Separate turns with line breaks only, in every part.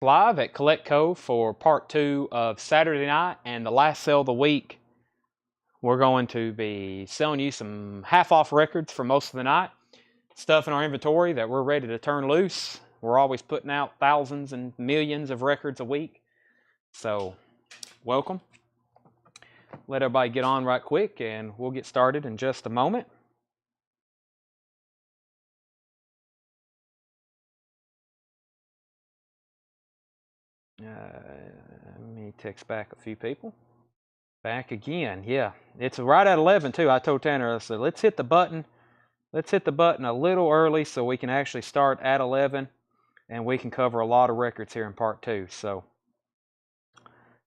Live at Collect Cove for part 2 of Saturday night and the last sale of the week. We're going to be selling you some half-off records for most of the night. Stuff in our inventory that we're ready to turn loose. We're always putting out thousands and millions of records a week. So, welcome. Let everybody get on right quick and we'll get started in just a moment. Let me text back a few people. Back again, yeah. It's right at 11 too. I told Tanner, I said, let's hit the button. Let's hit the button a little early so we can actually start at 11 and we can cover a lot of records here in part 2. So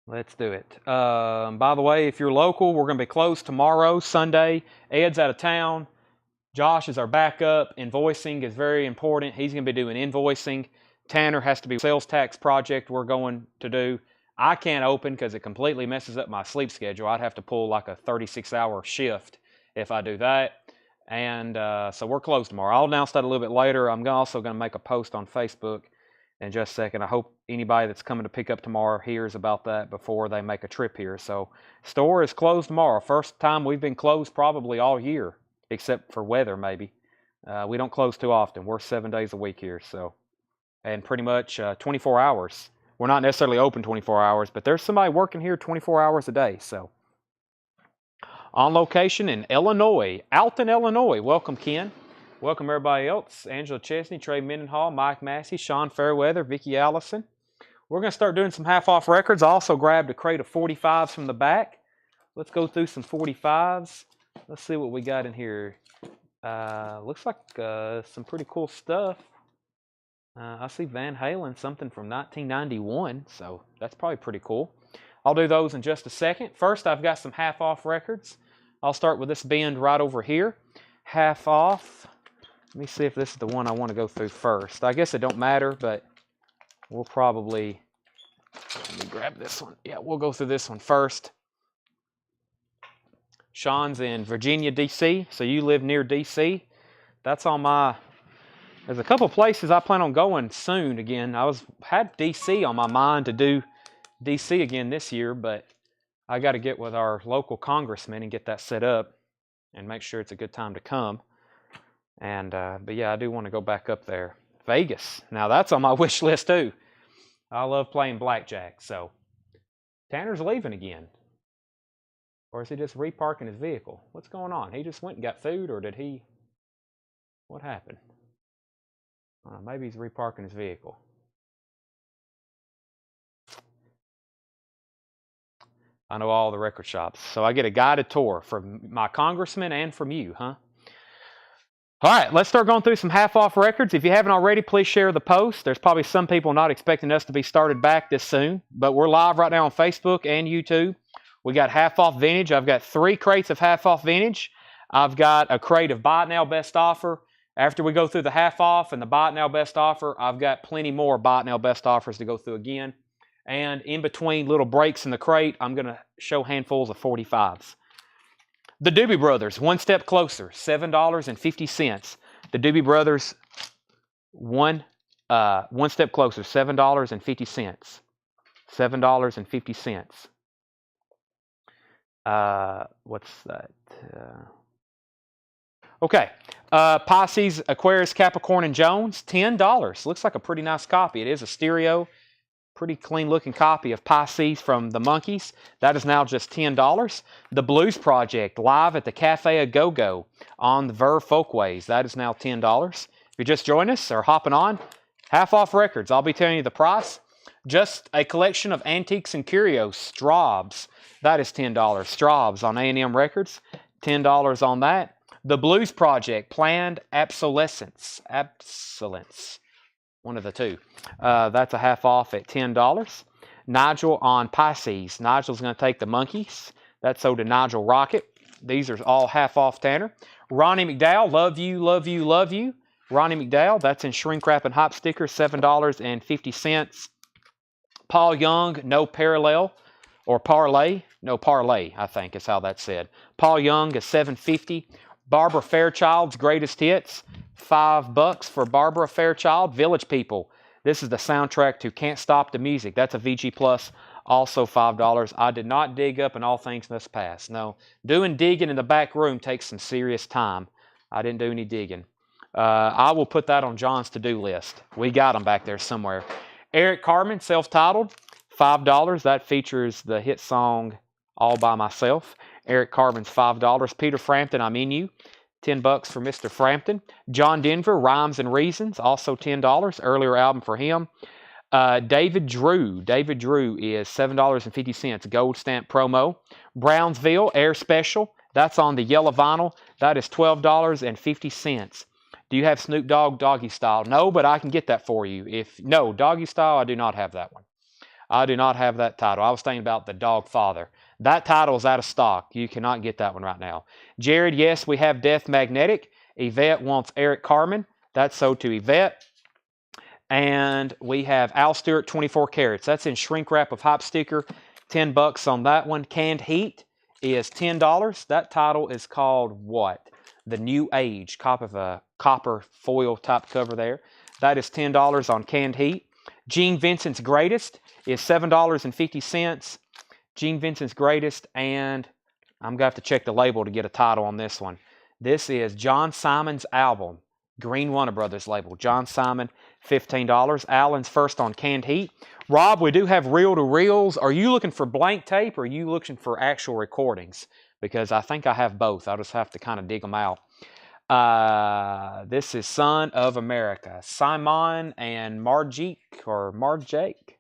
let's do it. By the way, if you're local, we're going to be closed tomorrow, Sunday. Ed's out of town. Josh is our backup. Invoicing is very important. He's going to be doing invoicing. Tanner has to be a sales tax project we're going to do. I can't open because it completely messes up my sleep schedule. I'd have to pull like a 36-hour shift if I do that. And so we're closed tomorrow. I'll announce that a little bit later. I'm also going to make a post on Facebook in just a second. I hope anybody that's coming to pick up tomorrow hears about that before they make a trip here. So store is closed tomorrow. First time we've been closed probably all year, except for weather maybe. We don't close too often. We're 7 days a week here. So, and pretty much 24 hours. We're not necessarily open 24 hours, but there's somebody working here 24 hours a day. So, on location in Illinois, Alton, Illinois. Welcome, Ken. Welcome, everybody else. Angela Chesney, Trey Mendenhall, Mike Massey, Sean Fairweather, Vicki Allison. We're going to start doing some half-off records. I also grabbed a crate of 45s from the back. Let's go through some 45s. Let's see what we got in here. Looks like some pretty cool stuff. I see Van Halen, something from 1991, so that's probably pretty cool. I'll do those in just a second. First, I've got some half-off records. I'll start with this bend right over here. Half off. Let me see if this is the one I want to go through first. I guess it don't matter, but we'll probably... Let me grab this one. Yeah, we'll go through this one first. Sean's in Virginia, D.C., so you live near D.C. That's on my... There's a couple places I plan on going soon again. had D.C. on my mind to do D.C. again this year, but I got to get with our local congressman and get that set up and make sure it's a good time to come. And but yeah, I do want to go back up there. Vegas. Now that's on my wish list too. I love playing blackjack. So Tanner's leaving again. Or is he just reparking his vehicle? What's going on? He just went and got food, or did he... What happened? Maybe he's reparking his vehicle. I know all the record shops. So I get a guided tour from my congressman and from you, huh? All right, let's start going through some half-off records. If you haven't already, please share the post. There's probably some people not expecting us to be started back this soon, but we're live right now on Facebook and YouTube. We got half-off vintage. I've got 3 crates of half-off vintage. I've got a crate of buy it now best offer. After we go through the half-off and the buy it now best offer, I've got plenty more buy it now best offers to go through again. And in between little breaks in the crate, I'm going to show handfuls of 45s. The Doobie Brothers, One Step Closer, $7.50. The Doobie Brothers, One Step Closer, $7.50. $7.50. What's that? Okay. Pisces, Aquarius, Capricorn, and Jones, $10. Looks like a pretty nice copy. It is a stereo. Pretty clean looking copy of Pisces from the Monkees. That is now just $10. The Blues Project, live at the Cafe A Go-Go on the Verve Folkways. That is now $10. If you just joined us or hopping on, half-off records. I'll be telling you the price. Just a collection of antiques and curios. Straubs. That is $10. Straubs on A&M Records. $10 on that. The Blues Project, Planned Obsolescence. One of the two. That's a half off at $10. Nigel on Pisces. Nigel's going to take the Monkees. That's sold to Nigel Rocket. These are all half off, Tanner. Ronnie McDowell, Love You, Love You, Love You. Ronnie McDowell, that's in shrink wrap and hop stickers, $7.50. Paul Young, No Parallel, or Parlay. No, Parlay, I think is how that's said. Paul Young is $7.50. Barbara Fairchild's Greatest Hits, $5 for Barbara Fairchild. Village People, This is the soundtrack to Can't Stop the Music. That's a VG Plus, also $5. I did not dig up And All Things Must Pass. No, doing digging in the back room takes some serious time. I didn't do any digging. I will put that on John's to-do list. We got them back there somewhere. Eric Carmen, self-titled, $5. That features the hit song All By Myself. Eric Carmen's $5. Peter Frampton, I'm In You, $10 for Mr. Frampton. John Denver, Rhymes and Reasons, also $10. Earlier album for him. David Drew. David Drew is $7.50, gold stamp promo. Brownsville, Air Special. That's on the yellow vinyl. That is $12.50. Do you have Snoop Dogg Doggy Style? No, but I can get that for you. No, Doggy Style, I do not have that one. I do not have that title. I was thinking about the Dog Father. That title is out of stock. You cannot get that one right now. Jared, yes, we have Death Magnetic. Yvette wants Eric Carmen. That's sold to Yvette. And we have Al Stewart 24 Carats. That's in shrink wrap of Hype Sticker. $10 on that one. Canned Heat is $10. That title is called what? The New Age. Copper foil type cover there. That is $10 on Canned Heat. Gene Vincent's Greatest is $7.50. Gene Vincent's Greatest, and I'm going to have to check the label to get a title on this one. This is John Simon's album, Green Warner Brothers label. John Simon, $15. Allen's first on Canned Heat. Rob, we do have reel-to-reels. Are you looking for blank tape, or are you looking for actual recordings? Because I think I have both. I'll just have to kind of dig them out. This is Son of America. Simon and Marjake, or Marjake.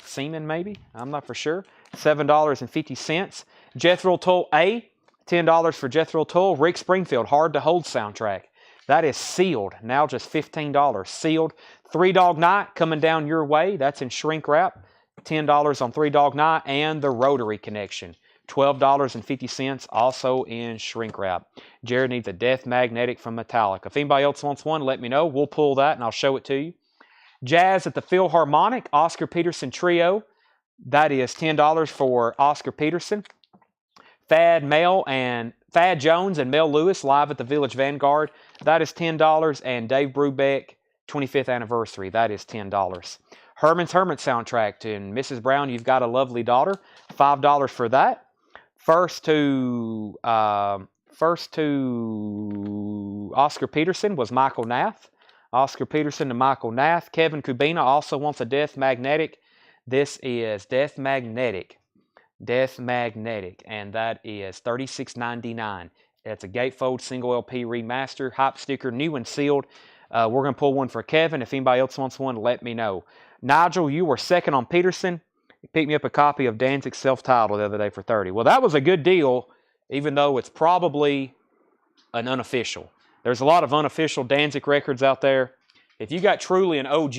Seaman, maybe? I'm not for sure. $7.50. Jethro Tull A, $10 for Jethro Tull. Rick Springfield, Hard to Hold soundtrack. That is sealed. Now just $15. Sealed. Three Dog Night coming down your way. That's in shrink wrap. $10 on Three Dog Night. And the Rotary Connection. $12.50, also in shrink wrap. Jared needs a Death Magnetic from Metallica. If anybody else wants one, let me know. We'll pull that and I'll show it to you. Jazz at the Philharmonic, Oscar Peterson Trio. That is $10 for Oscar Peterson. Thad Jones and Mel Lewis live at the Village Vanguard. That is $10. And Dave Brubeck, 25th anniversary. That is $10. Herman's Hermit soundtrack to Mrs. Brown, You've Got a Lovely Daughter. $5 for that. First to Oscar Peterson was Michael Nath. Oscar Peterson to Michael Nath. Kevin Kubina also wants a Death Magnetic. This is Death Magnetic. Death Magnetic. And that is $36.99. It's a gatefold single LP remaster. Hype sticker, new and sealed. We're going to pull one for Kevin. If anybody else wants one, let me know. Nigel, you were second on Peterson. You picked me up a copy of Danzig's self-titled the other day for $30. Well, that was a good deal, even though it's probably an unofficial. There's a lot of unofficial Danzig records out there. If you got truly an OG,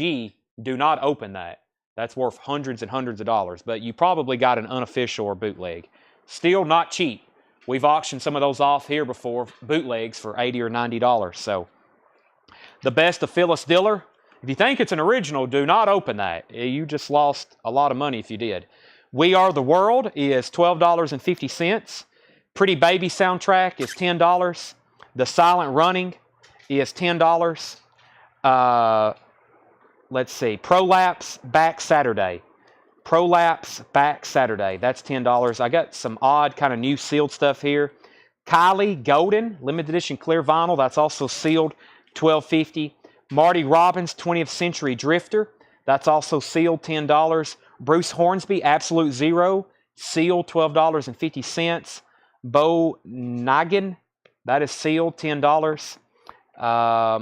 do not open that. That's worth hundreds and hundreds of dollars. But you probably got an unofficial or bootleg. Still not cheap. We've auctioned some of those off here before, bootlegs, for $80 or $90. So, the best of Phyllis Diller. If you think it's an original, do not open that. You just lost a lot of money if you did. We Are the World is $12.50. Pretty Baby soundtrack is $10. The Silent Running is $10. Let's see. Prolapse Back Saturday. Prolapse Back Saturday. That's $10. I got some odd kind of new sealed stuff here. Kylie Golden, limited edition clear vinyl. That's also sealed. $12.50. Marty Robbins, 20th Century Drifter. That's also sealed, $10. Bruce Hornsby, Absolute Zero, sealed, $12.50. Bo Nagin, that is sealed, $10.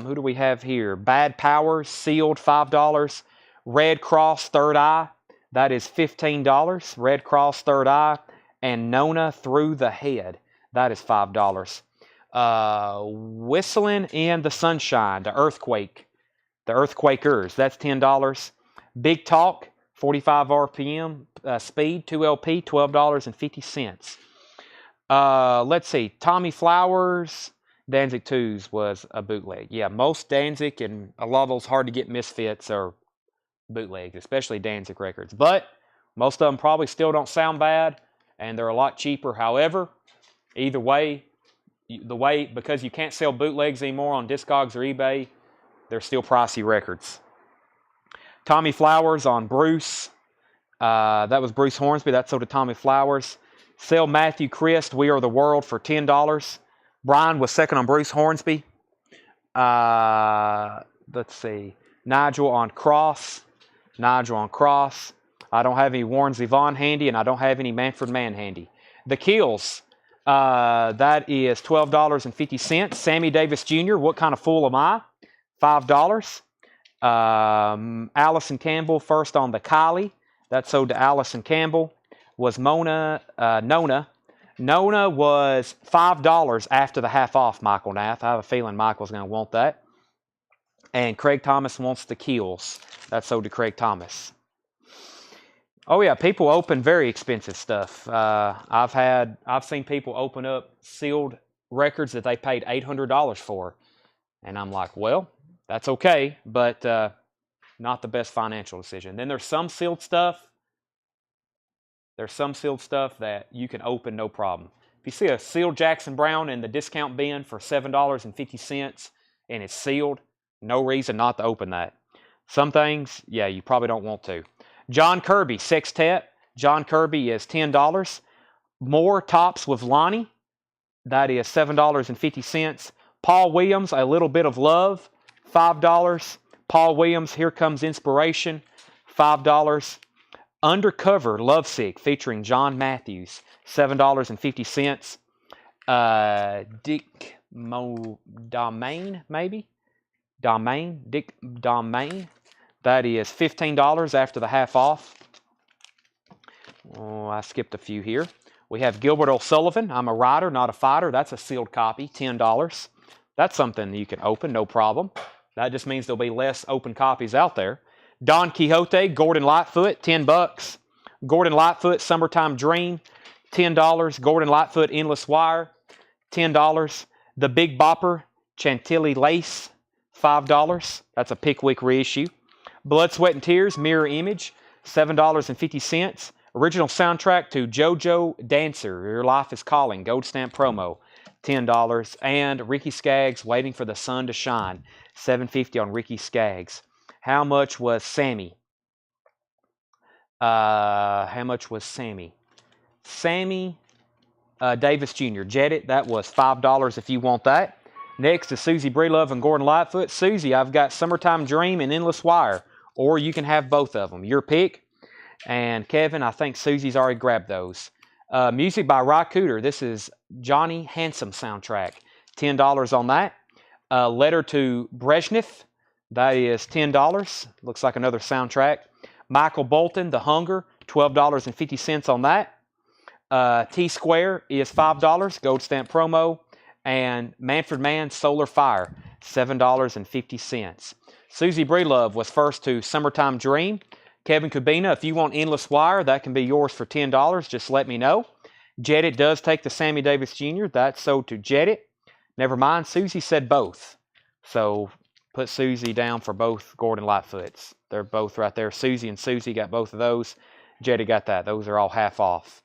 Who do we have here? Bad Powers, sealed, $5. Red Cross Third Eye, that is $15. Red Cross Third Eye. And Nona Through the Head, that is $5. Whistling in the Sunshine, the Earthquakers, that's $10. Big Talk, 45 RPM speed, 2LP, $12.50. Let's see, Tommy Flowers, Danzig 2s was a bootleg. Yeah, most Danzig and a lot of those hard to get misfits are bootlegs, especially Danzig records. But most of them probably still don't sound bad, and they're a lot cheaper. However, either way, because you can't sell bootlegs anymore on Discogs or eBay, they're still pricey records. Tommy Flowers on Bruce. That was Bruce Hornsby. That sold to Tommy Flowers. Sell Matthew Christ, We Are the World, for $10. Brian was second on Bruce Hornsby. Let's see. Nigel on Cross. Nigel on Cross. I don't have any Warren Zevon handy, and I don't have any Manfred Mann handy. The Kills. That is $12.50. Sammy Davis Jr., What Kind of Fool Am I? $5. Allison Campbell first on the Kylie. That sold to Allison Campbell. Was Nona. Nona was $5 after the half off, Michael Nath. I have a feeling Michael's going to want that. And Craig Thomas wants the Kills. That sold to Craig Thomas. Oh yeah, people open very expensive stuff. I've seen people open up sealed records that they paid $800 for, and I'm like, well, that's okay, but not the best financial decision. Then there's some sealed stuff. There's some sealed stuff that you can open no problem. If you see a sealed Jackson Brown in the discount bin for $7.50 and it's sealed, no reason not to open that. Some things, yeah, you probably don't want to. John Kirby, Sextet. John Kirby is $10. More Tops with Lonnie. That is $7.50. Paul Williams, A Little Bit of Love, $5. Paul Williams, Here Comes Inspiration, $5. Undercover Lovesick featuring John Matthews, $7.50. Dick Domain, maybe? Dick Domain. That is $15 after the half off. Oh, I skipped a few here. We have Gilbert O'Sullivan, I'm a Writer, Not a Fighter. That's a sealed copy, $10. That's something you can open, no problem. That just means there'll be less open copies out there. Don Quixote, Gordon Lightfoot, $10. Gordon Lightfoot, Summertime Dream, $10. Gordon Lightfoot, Endless Wire, $10. The Big Bopper, Chantilly Lace, $5. That's a Pickwick reissue. Blood, Sweat, and Tears, Mirror Image, $7.50. Original soundtrack to JoJo Dancer, Your Life is Calling, Gold Stamp promo, $10. And Ricky Skaggs, Waiting for the Sun to Shine, $7.50 on Ricky Skaggs. How much was Sammy? Sammy Davis Jr., Jet It, that was $5 if you want that. Next is Susie Breelove and Gordon Lightfoot. Susie, I've got Summertime Dream and Endless Wire, or you can have both of them. Your pick. And Kevin, I think Susie's already grabbed those. Music by Ry Cooder. This is Johnny Handsome soundtrack. $10 on that. Letter to Brezhnev. That is $10. Looks like another soundtrack. Michael Bolton, The Hunger. $12.50 on that. T-Square is $5. Gold stamp promo. And Manfred Mann, Solar Fire. $7.50. Susie Breelove was first to Summertime Dream. Kevin Kubina, if you want Endless Wire, that can be yours for $10. Just let me know. Jet It does take the Sammy Davis Jr. That's sold to Jet It. Never mind, Susie said both. So put Susie down for both Gordon Lightfoots. They're both right there. Susie and Susie got both of those. Jet It got that. Those are all half off.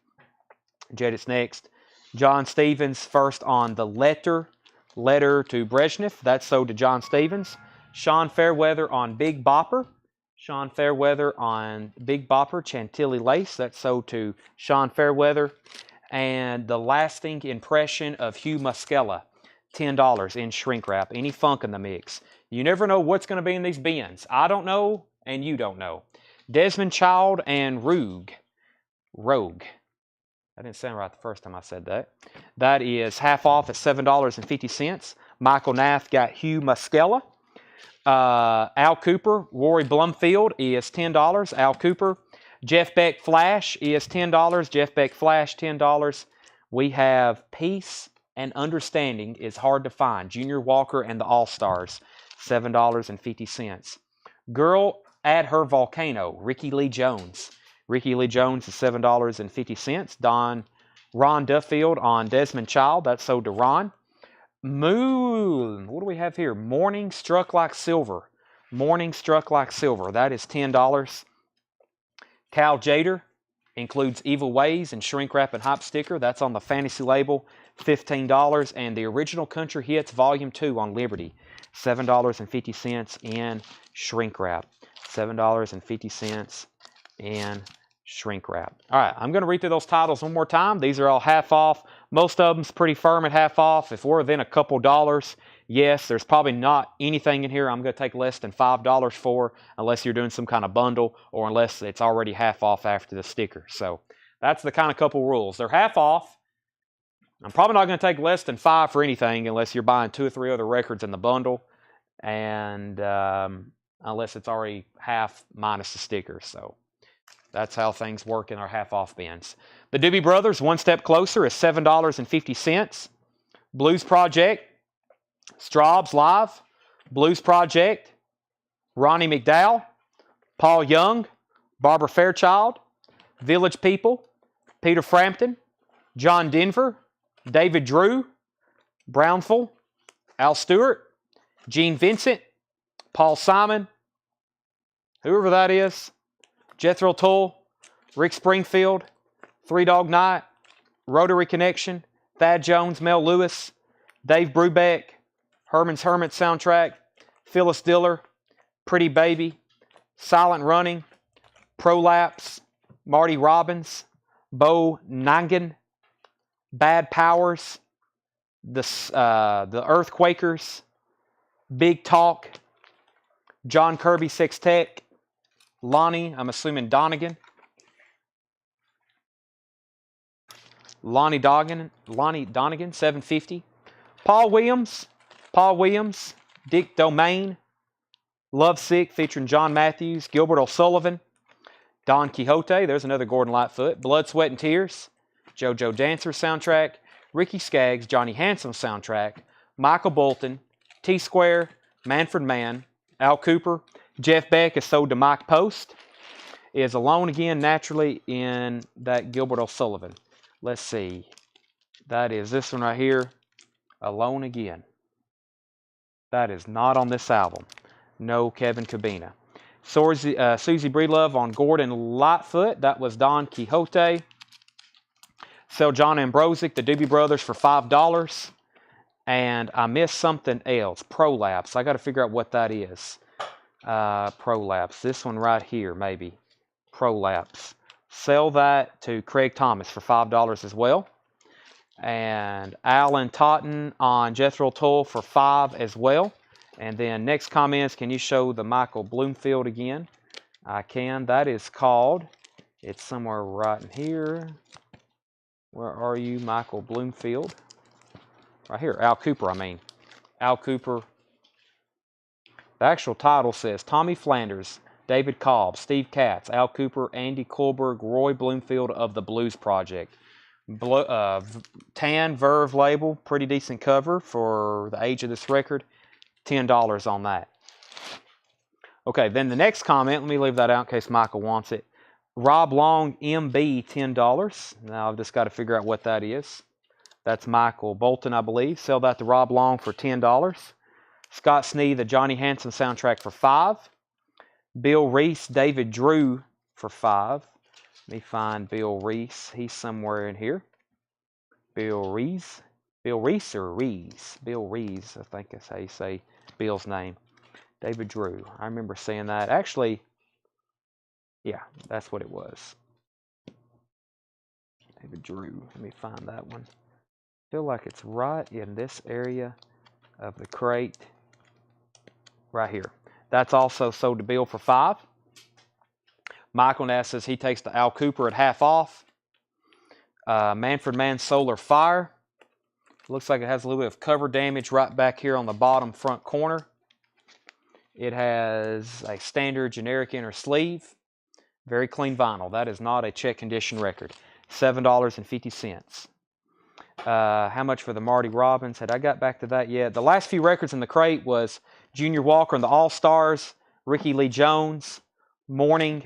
Jet It's next. John Stevens first on the Letter to Brezhnev. That's sold to John Stevens. Sean Fairweather on Big Bopper. Sean Fairweather on Big Bopper, Chantilly Lace. That's sold to Sean Fairweather. And The Lasting Impression of Hugh Muscella, $10 in shrink wrap. Any funk in the mix. You never know what's going to be in these bins. I don't know, and you don't know. Desmond Child and Rogue. That didn't sound right the first time I said that. That is half off at $7.50. Michael Nath got Hugh Muscella. Al Cooper, Rory Blumfield is $10. Al Cooper. Jeff Beck Flash is $10. Jeff Beck Flash, $10. We have Peace and Understanding is Hard to Find. Junior Walker and the All-Stars, $7.50. Girl at Her Volcano, Ricky Lee Jones. Ricky Lee Jones is $7.50. Ron Duffield on Desmond Child. That's sold to Ron. Moon, what do we have here? Morning Struck Like Silver. Morning Struck Like Silver. That is $10. Cal Jader includes Evil Ways and Shrink Wrap and Hype Sticker. That's on the Fantasy label, $15. And the Original Country Hits Volume 2 on Liberty, $7.50 in shrink wrap. $7.50 in shrink wrap. All right, I'm going to read through those titles one more time. These are all half off. Most of them's pretty firm at half off. If we're within a couple dollars, yes, there's probably not anything in here I'm going to take less than $5 for, unless you're doing some kind of bundle or unless it's already half off after the sticker. So that's the kind of couple rules. They're half off. I'm probably not going to take less than $5 for anything unless you're buying 2 or 3 other records in the bundle, and unless it's already half minus the sticker. So that's how things work in our half-off bins. The Doobie Brothers, One Step Closer, is $7.50. Blues Project, Straub's Live, Blues Project, Ronnie McDowell, Paul Young, Barbara Fairchild, Village People, Peter Frampton, John Denver, David Drew, Brownful, Al Stewart, Gene Vincent, Paul Simon, whoever that is, Jethro Tull, Rick Springfield, Three Dog Night, Rotary Connection, Thad Jones, Mel Lewis, Dave Brubeck, Herman's Hermit soundtrack, Phyllis Diller, Pretty Baby, Silent Running, Prolapse, Marty Robbins, Bo Nangan, Bad Powers, the Earthquakers, Big Talk, John Kirby Sextet, Lonnie, I'm assuming Donegan, Lonnie Donegan, 750. Paul Williams, Dick Domain, Lovesick featuring John Matthews, Gilbert O'Sullivan, Don Quixote, there's another Gordon Lightfoot, Blood, Sweat, and Tears, JoJo Dancer soundtrack, Ricky Skaggs, Johnny Handsome soundtrack, Michael Bolton, T-Square, Manfred Mann, Al Cooper, Jeff Beck is sold to Mike Post, is alone again naturally in that Gilbert O'Sullivan. Let's see. That is this one right here, Alone Again. That is not on this album. No Kevin Cabina. Susie Breedlove on Gordon Lightfoot. That was Don Quixote. Sell John Ambrosic, the Doobie Brothers, for $5. And I missed something else. Prolapse. I got to figure out what that is. Prolapse. This one right here, maybe. Prolapse. Sell that to Craig Thomas for $5 as well. And Alan Totten on Jethro Tull for $5 as well. And then next comments, can you show the Michael Bloomfield again? I can. That is called, it's somewhere right in here. Where are you, Michael Bloomfield? Right here, Al Cooper, I mean. Al Cooper. The actual title says Tommy Flanders, David Cobb, Steve Katz, Al Cooper, Andy Kohlberg, Roy Bloomfield of the Blues Project. Tan Verve label, pretty decent cover for the age of this record. $10 on that. Okay, then the next comment, let me leave that out in case Michael wants it. Rob Long MB, $10. Now I've just got to figure out what that is. That's Michael Bolton, I believe. Sell that to Rob Long for $10. Scott Snee, the Johnny Hanson soundtrack for $5. Bill Reese, David Drew for $5. Let me find Bill Reese. He's somewhere in here. Bill Reese. Bill Reese or Reese? Bill Reese, I think that's how you say Bill's name. David Drew. I remember saying that. Actually, yeah, that's what it was. David Drew. Let me find that one. I feel like it's right in this area of the crate. Right here. That's also sold to Bill for $5. Michael Nass says he takes the Al Cooper at half off. Manfred Mann Solar Fire. Looks like it has a little bit of cover damage right back here on the bottom front corner. It has a standard generic inner sleeve. Very clean vinyl. That is not a check condition record. $7.50. How much for the Marty Robbins? Had I got back to that yet? The last few records in the crate was Junior Walker and the All-Stars, Ricky Lee Jones, Morning,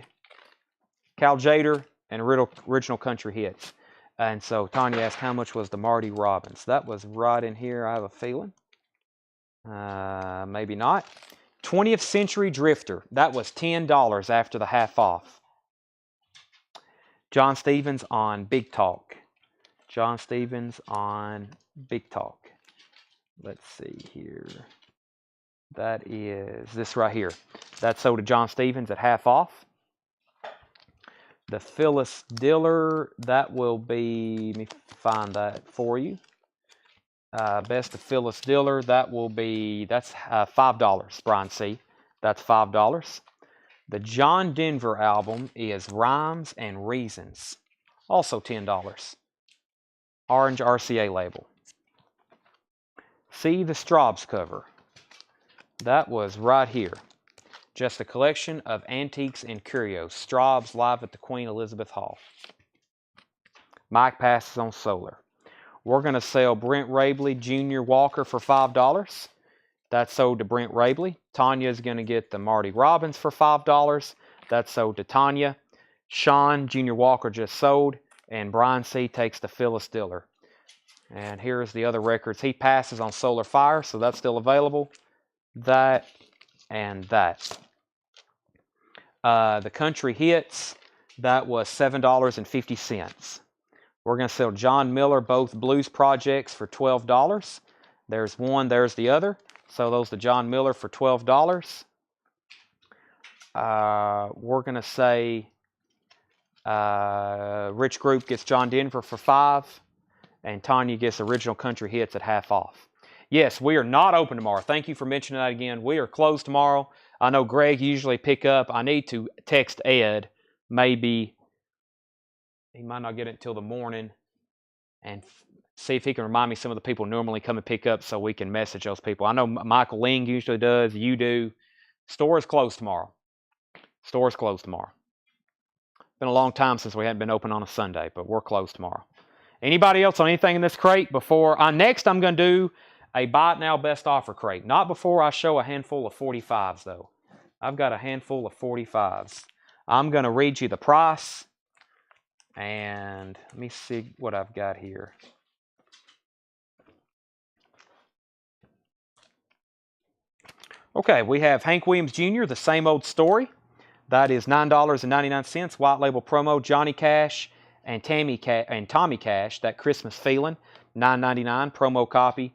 Cal Jader, and Original Country Hits. And so Tanya asked, how much was the Marty Robbins? That was right in here, I have a feeling. Maybe not. 20th Century Drifter. That was $10 after the half off. John Stevens on Big Talk. John Stevens on Big Talk. Let's see here. That is this right here. That's sold to John Stevens at half off. The Phyllis Diller, that will be, let me find that for you. Best of Phyllis Diller, that will be, that's $5, Brian C. That's $5. The John Denver album is Rhymes and Reasons, also $10. Orange RCA label. See the Straub's cover. That was right here. Just a collection of antiques and curios. Straub's live at the Queen Elizabeth Hall. Mike passes on solar. We're going to sell Brent Rabley Jr. Walker for $5. That's sold to Brent Rabley. Tanya's going to get the Marty Robbins for $5. That's sold to Tanya. Sean Jr. Walker just sold. And Brian C. takes the Phyllis Diller. And here's the other records. He passes on Solar Fire, so that's still available. That and that. The Country Hits, that was $7.50. We're going to sell John Miller both blues projects for $12. There's one, there's the other. So those to John Miller for $12. We're going to say Rich Group gets John Denver for $5. And Tanya gets Original Country Hits at half off. Yes, we are not open tomorrow. Thank you for mentioning that again. We are closed tomorrow. I know Greg usually pick up. I need to text Ed. Maybe he might not get it until the morning. And see if he can remind me some of the people normally come and pick up so we can message those people. I know Michael Ling usually does. You do. Store is closed tomorrow. Store is closed tomorrow. It's been a long time since we hadn't been open on a Sunday, but we're closed tomorrow. Anybody else on anything in this crate before? Next, I'm going to do a buy it now best offer crate. Not before I show a handful of 45s, though. I've got a handful of 45s. I'm going to read you the price. And let me see what I've got here. Okay, we have Hank Williams Jr., The Same Old Story. That is $9.99. White label promo, Johnny Cash and Tommy Cash, That Christmas Feeling, $9.99, promo copy.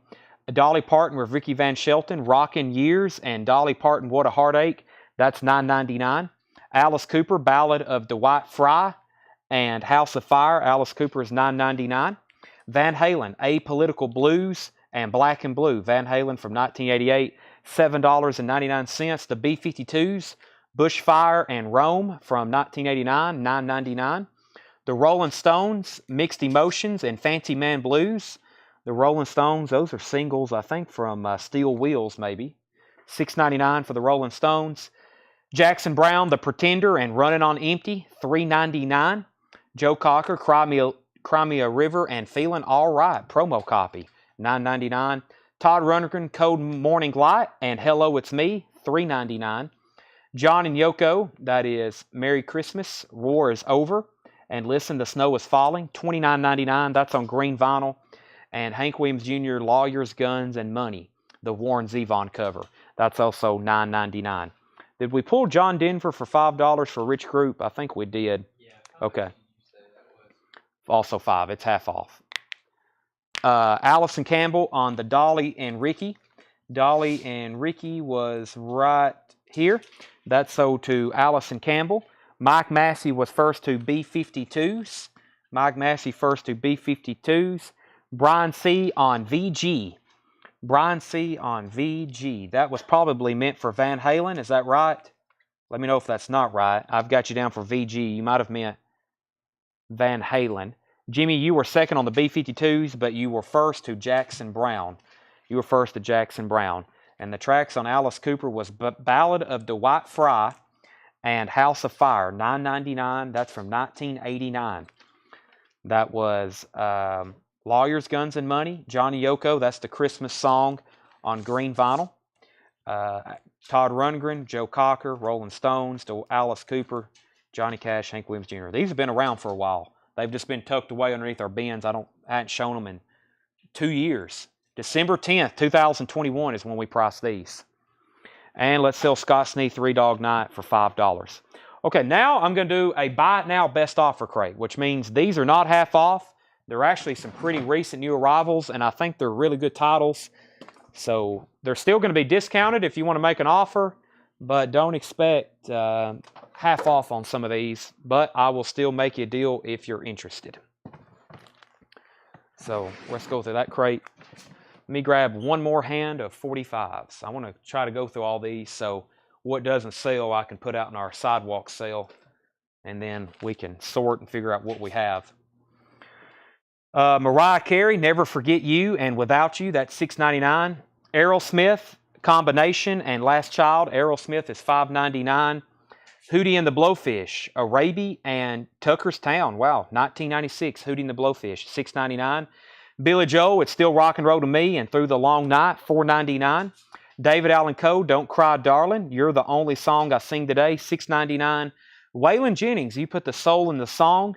Dolly Parton with Ricky Van Shelton, Rockin' Years, and Dolly Parton, What a Heartache, that's $9.99. Alice Cooper, Ballad of Dwight Fry, and House of Fire, Alice Cooper is $9.99. Van Halen, Apolitical Blues, and Black and Blue, Van Halen from 1988, $7.99. The B-52s, Bushfire and Rome from 1989, $9.99. The Rolling Stones, Mixed Emotions and Fancy Man Blues. The Rolling Stones, those are singles, I think, from Steel Wheels, maybe. $6.99 for the Rolling Stones. Jackson Browne, The Pretender and Running on Empty, $3.99. Joe Cocker, Cry Me a River and Feeling All Right, promo copy, $9.99. Todd Rundgren, Cold Morning Light and Hello It's Me, $3.99. John and Yoko, that is Merry Christmas, War is Over, and Listen, the Snow is Falling, $29.99. That's on green vinyl. And Hank Williams Jr., Lawyers, Guns, and Money, the Warren Zevon cover. That's also $9.99. Did we pull John Denver for $5 for Rich Group? I think we did.
Yeah.
Okay. Also $5. It's half off. Allison Campbell on the Dolly and Ricky. Dolly and Ricky was right here. That sold to Allison Campbell. Mike Massey was first to B-52s. Mike Massey first to B-52s. Brian C. on VG. Brian C. on VG. That was probably meant for Van Halen. Is that right? Let me know if that's not right. I've got you down for VG. You might have meant Van Halen. Jimmy, you were second on the B-52s, but you were first to Jackson Browne. You were first to Jackson Browne. And the tracks on Alice Cooper was Ballad of Dwight Fry and House of Fire, $9.99. That's from 1989. That was Lawyers, Guns, and Money. Johnny Yoko, that's the Christmas song on green vinyl. Todd Rundgren, Joe Cocker, Rolling Stones, to Alice Cooper, Johnny Cash, Hank Williams Jr. These have been around for a while. They've just been tucked away underneath our bins. I hadn't shown them in 2 years. December 10th, 2021 is when we priced these. And let's sell Scott Snee 3 Dog Night for $5. Okay, now I'm going to do a buy it now best offer crate, which means these are not half off. They're actually some pretty recent new arrivals, and I think they're really good titles. So they're still going to be discounted if you want to make an offer, but don't expect half off on some of these. But I will still make you a deal if you're interested. So let's go through that crate. Let me grab one more hand of 45s. I want to try to go through all these, so what doesn't sell I can put out in our sidewalk sale, and then we can sort and figure out what we have. Mariah Carey, Never Forget You and Without You, that's $6.99. Aerosmith, Combination and Last Child, Aerosmith is $5.99. Hootie and the Blowfish, Araby and Tucker's Town, wow, 1996, Hootie and the Blowfish, $6.99. Billy Joel, It's Still Rock and Roll to Me and Through the Long Night, $4.99. David Allen Coe, Don't Cry Darling, You're the Only Song I Sing Today, $6.99. Waylon Jennings, You Put the Soul in the Song,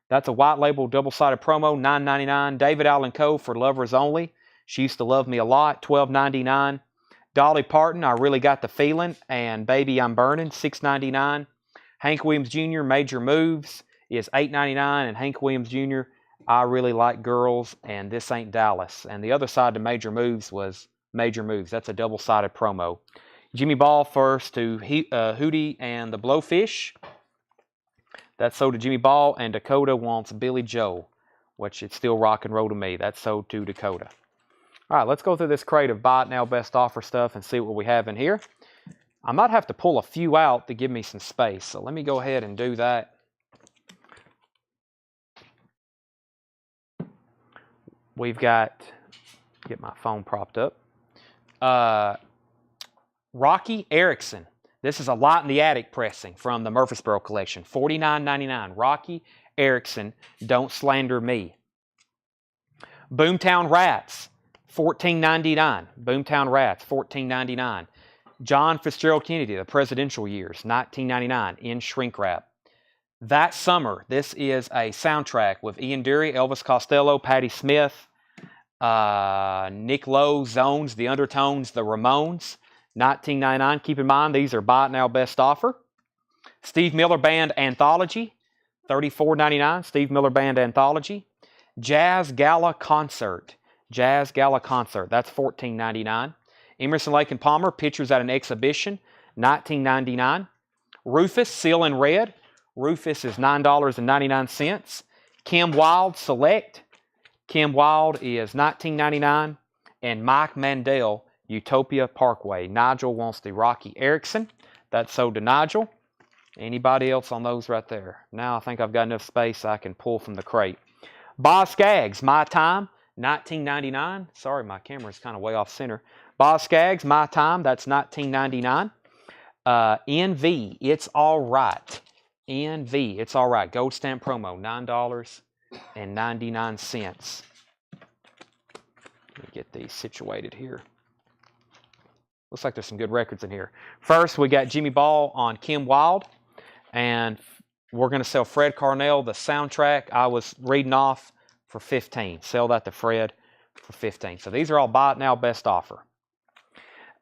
that's a white label double-sided promo, $9.99. David Allen Coe, For Lovers Only, She Used to Love Me a Lot, $12.99. Dolly Parton, I Really Got the Feeling, and Baby I'm Burning, $6.99. Hank Williams Jr., Major Moves is $8.99, and Hank Williams Jr., I Really Like Girls, and This Ain't Dallas. And the other side to Major Moves was Major Moves. That's a double-sided promo. Jimmy Ball first to Hootie and the Blowfish. That's sold to Jimmy Ball, and Dakota wants Billy Joel, which it's still rock and roll to me. That's sold to Dakota. All right, let's go through this crate of Buy It Now Best Offer stuff and see what we have in here. I might have to pull a few out to give me some space, so let me go ahead and do that. We've got, get my phone propped up, Rocky Erickson. This is a Lot in the Attic pressing from the Murfreesboro collection, $49.99. Rocky Erickson, Don't Slander Me. Boomtown Rats, $14.99. Boomtown Rats, $14.99. John Fitzgerald Kennedy, The Presidential Years, $19.99 in shrink wrap. That Summer, this is a soundtrack with Ian Dury, Elvis Costello, Patti Smith, Nick Lowe, Zones, The Undertones, The Ramones, $19.99. Keep in mind, these are Buy It Now Best Offer. Steve Miller Band Anthology, $34.99. Steve Miller Band Anthology. Jazz Gala Concert. Jazz Gala Concert, that's $14.99. Emerson, Lake and Palmer, Pictures at an Exhibition, $19.99. Rufus, Seal in Red. Rufus is $9.99. Kim Wilde Select. Kim Wilde is $19.99. And Mike Mandel, Utopia Parkway. Nigel wants the Rocky Erickson. That's sold to Nigel. Anybody else on those right there? Now I think I've got enough space I can pull from the crate. Boz Scaggs, My Time, $19.99. Sorry, my camera's kind of way off center. Boz Scaggs, My Time, that's $19.99. NV, It's All Right. NV, It's All Right. Gold stamp promo, $9.99. Let me get these situated here. Looks like there's some good records in here. First, we got Jimmy Ball on Kim Wilde. And we're going to sell Fred Carnell, the soundtrack I was reading off, for $15. Sell that to Fred for $15. So these are all Buy It Now Best Offer.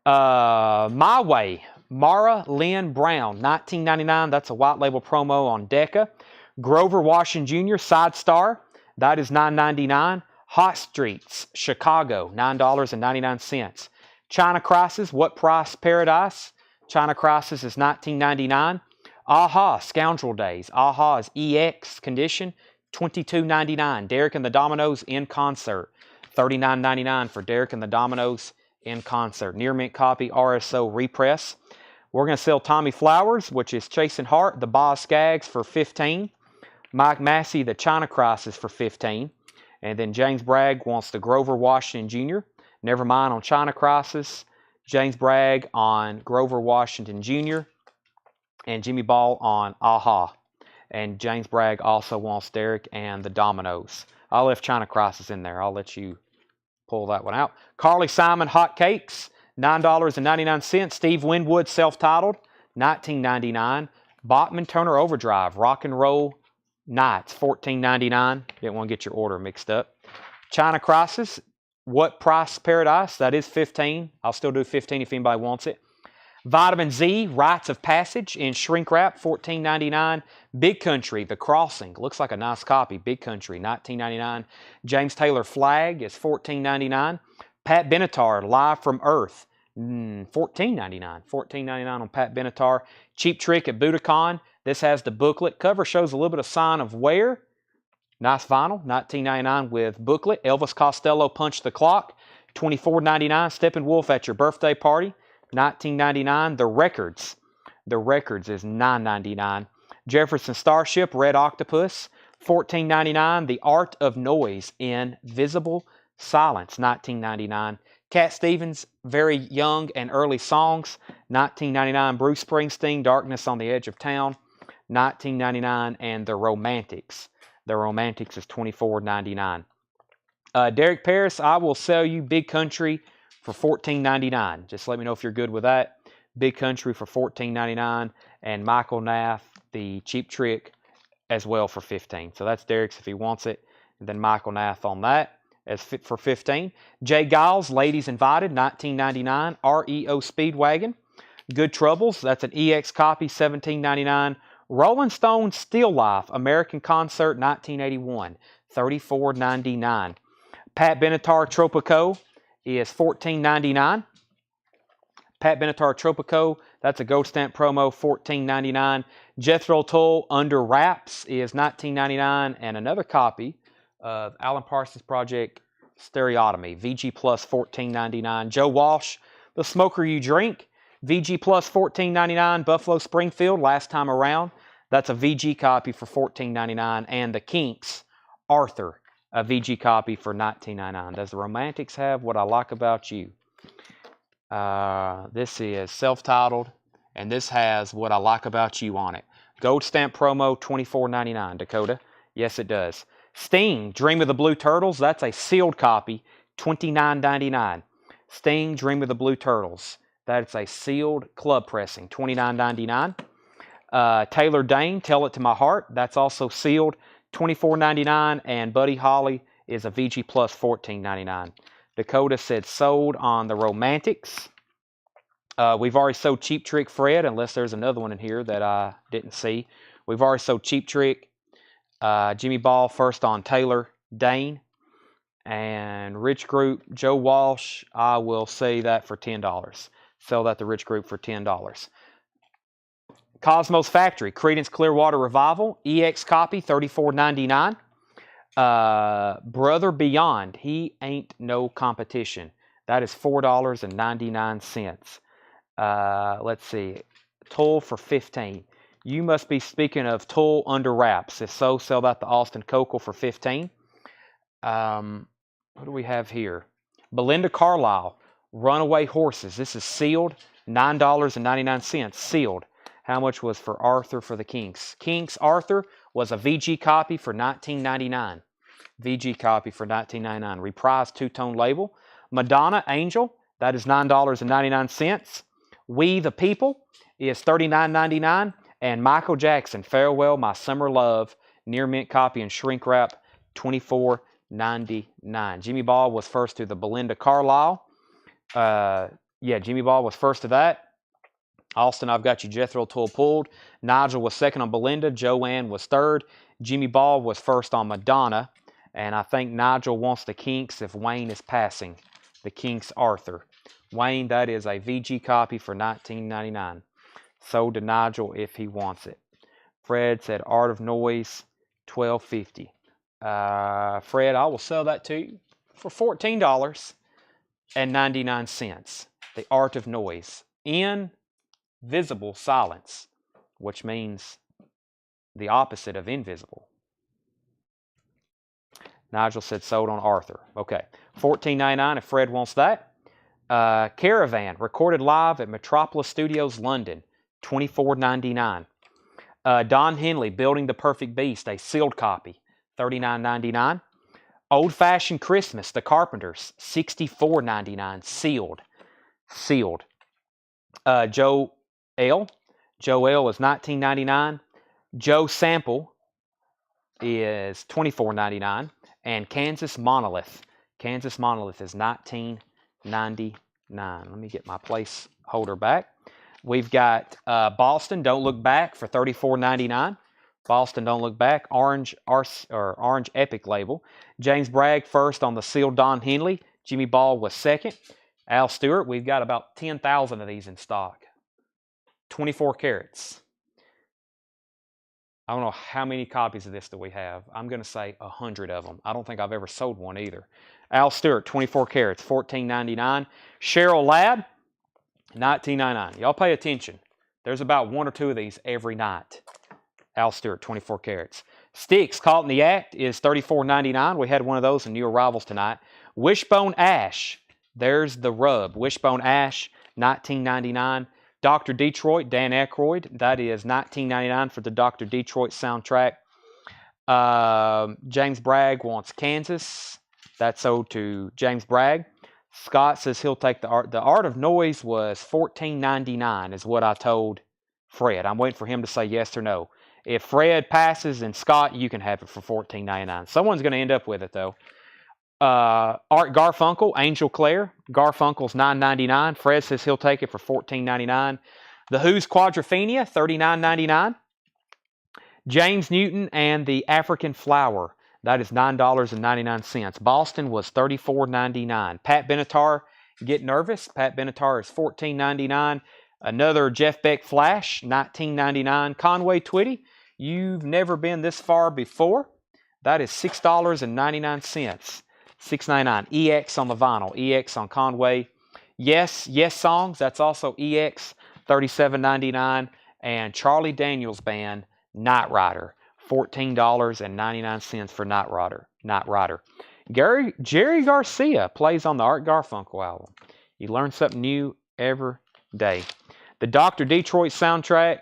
My Way, Mara Lynn Brown, $19.99. That's a white label promo on Decca. Grover Washington Jr., Side Star, that is $9.99. Hot Streets, Chicago, $9.99. China Crisis, What Price Paradise? China Crisis is $19.99. Aha, Scoundrel Days. Aha is EX condition, $22.99. Derek and the Dominoes in concert, $39.99 for Derek and the Dominoes in concert. Near mint copy, RSO repress. We're going to sell Tommy Flowers, which is Chasing Heart, the Boz Scaggs for $15. Mike Massey, the China Crisis for $15. And then James Bragg wants the Grover Washington Jr. Nevermind on China Crisis. James Bragg on Grover Washington Jr. And Jimmy Ball on Aha. And James Bragg also wants Derek and the Dominoes. I left China Crisis in there. I'll let you pull that one out. Carly Simon Hot Cakes, $9.99. Steve Winwood Self-Titled, $19.99. Bachman Turner Overdrive, Rock and Roll Nights, $14.99. Didn't want to get your order mixed up. China Crisis, What Price Paradise? That is $15. I'll still do $15 if anybody wants it. Vitamin Z, Rites of Passage in shrink wrap, $14.99. Big Country, The Crossing, looks like a nice copy. Big Country, $19.99. James Taylor Flag is $14.99. Pat Benatar, Live from Earth, $14.99. $14.99 on Pat Benatar. Cheap Trick at Budokan. This has the booklet. Cover shows a little bit of sign of wear. Nice vinyl, $19.99 with booklet. Elvis Costello, Punch the Clock, $24.99. Steppenwolf at Your Birthday Party, $19.99. The Records is $9.99. Jefferson Starship, Red Octopus, $14.99. The Art of Noise, Invisible Silence, $19.99. Cat Stevens, Very Young and Early Songs, $19.99. Bruce Springsteen, Darkness on the Edge of Town, $19.99. And The Romantics. The Romantics is $24.99. Derek Paris, I Will Sell You Big Country for $14.99. Just let me know if you're good with that. Big Country for $14.99. And Michael Nath, the Cheap Trick, as well for $15. So that's Derek's if he wants it. And then Michael Nath on that as fit for $15. Jay Giles, Ladies Invited, $19.99. REO Speedwagon. Good Troubles, that's an EX copy, $17.99. Rolling Stone Still Life, American Concert, 1981, $34.99. Pat Benatar Tropico is $14.99. Pat Benatar Tropico, that's a Gold Stamp promo, $14.99. Jethro Tull Under Wraps is $19.99. And another copy of Alan Parsons Project Stereotomy, VG Plus, $14.99. Joe Walsh, The Smoker You Drink, VG Plus, $14.99. Buffalo Springfield, Last Time Around. That's a VG copy for $14.99. And the Kinks, Arthur, a VG copy for $19.99. Does the Romantics have What I Like About You? This is self-titled, and this has What I Like About You on it. Gold Stamp promo, $24.99. Dakota, yes it does. Sting, Dream of the Blue Turtles. That's a sealed copy, $29.99. Sting, Dream of the Blue Turtles. That's a sealed club pressing, $29.99. Taylor Dane, Tell It to My Heart. That's also sealed, $24.99. And Buddy Holly is a VG Plus, $14.99. Dakota said sold on the Romantics. We've already sold Cheap Trick Fred, unless there's another one in here that I didn't see. We've already sold Cheap Trick. Jimmy Ball first on Taylor Dane. And Rich Group, Joe Walsh, I will say that for $10. Sell that to Rich Group for $10. Cosmos Factory, Creedence Clearwater Revival, EX copy, $34.99. Brother Beyond, He Ain't No Competition. That is $4.99. Let's see. Tull for $15. You must be speaking of Tull Under Wraps. If so, sell that to Austin Cokel for $15. What do we have here? Belinda Carlisle, Runaway Horses. This is sealed, $9.99. Sealed. How much was for Arthur for the Kinks? Kinks Arthur was a VG copy for $19.99. VG copy for $19.99. Reprised two-tone label. Madonna Angel, that is $9.99. We the People is $39.99. And Michael Jackson, Farewell My Summer Love, near mint copy and shrink wrap, $24.99. Jimmy Ball was first to the Belinda Carlisle. Jimmy Ball was first to that. Austin, I've got you Jethro Tull pulled. Nigel was second on Belinda. Joanne was third. Jimmy Ball was first on Madonna. And I think Nigel wants the Kinks if Wayne is passing. The Kinks Arthur. Wayne, that is a VG copy for $19.99. Sold to Nigel if he wants it. Fred said Art of Noise, $12.50. Fred, I will sell that to you for $14.99. The Art of Noise. Invisible Silence, which means the opposite of invisible. Nigel said sold on Arthur. Okay. $14.99 if Fred wants that. Caravan, recorded live at Metropolis Studios, London. $24.99. Don Henley, Building the Perfect Beast, a sealed copy, $39.99. Old Fashioned Christmas, The Carpenters, $64.99. Sealed. Joe L. is $19.99. Joe Sample is $24.99. And Kansas Monolith is $19.99. Let me get my placeholder back. We've got Boston, Don't Look Back for $34.99. Boston, Don't Look Back, Orange Epic label. James Bragg first on the sealed Don Henley, Jimmy Ball was second. Al Stewart, we've got about 10,000 of these in stock. 24 carats. I don't know how many copies of this do we have. I'm going to say 100 of them. I don't think I've ever sold one either. Al Stewart, 24 carats, $14.99. Cheryl Ladd, $19.99. Y'all pay attention. There's about one or two of these every night. Al Stewart, 24 carats. Sticks, Caught in the Act, is $34.99. We had one of those in new arrivals tonight. Wishbone Ash, there's the rub. Wishbone Ash, $19.99. Dr. Detroit, Dan Aykroyd, that is $19.99 for the Dr. Detroit soundtrack. James Bragg wants Kansas. That's owed to James Bragg. Scott says he'll take the art. The Art of Noise was $14.99 is what I told Fred. I'm waiting for him to say yes or no. If Fred passes and Scott, you can have it for $14.99. Someone's going to end up with it, though. Art Garfunkel, Angel Clare. Garfunkel's $9.99. Fred says he'll take it for $14.99. The Who's Quadrophenia, $39.99. James Newton and the African Flower, that is $9.99. Boston was $34.99. Pat Benatar, Get Nervous. Pat Benatar is $14.99. Another Jeff Beck Flash, $19.99. Conway Twitty, You've Never Been This Far Before. That is $6.99. $6.99. EX on the vinyl. EX on Conway. Yes Songs. That's also EX. $37.99. And Charlie Daniels Band, Night Rider. $14.99 for Night Rider. Jerry Garcia plays on the Art Garfunkel album. You learn something new every day. The Dr. Detroit soundtrack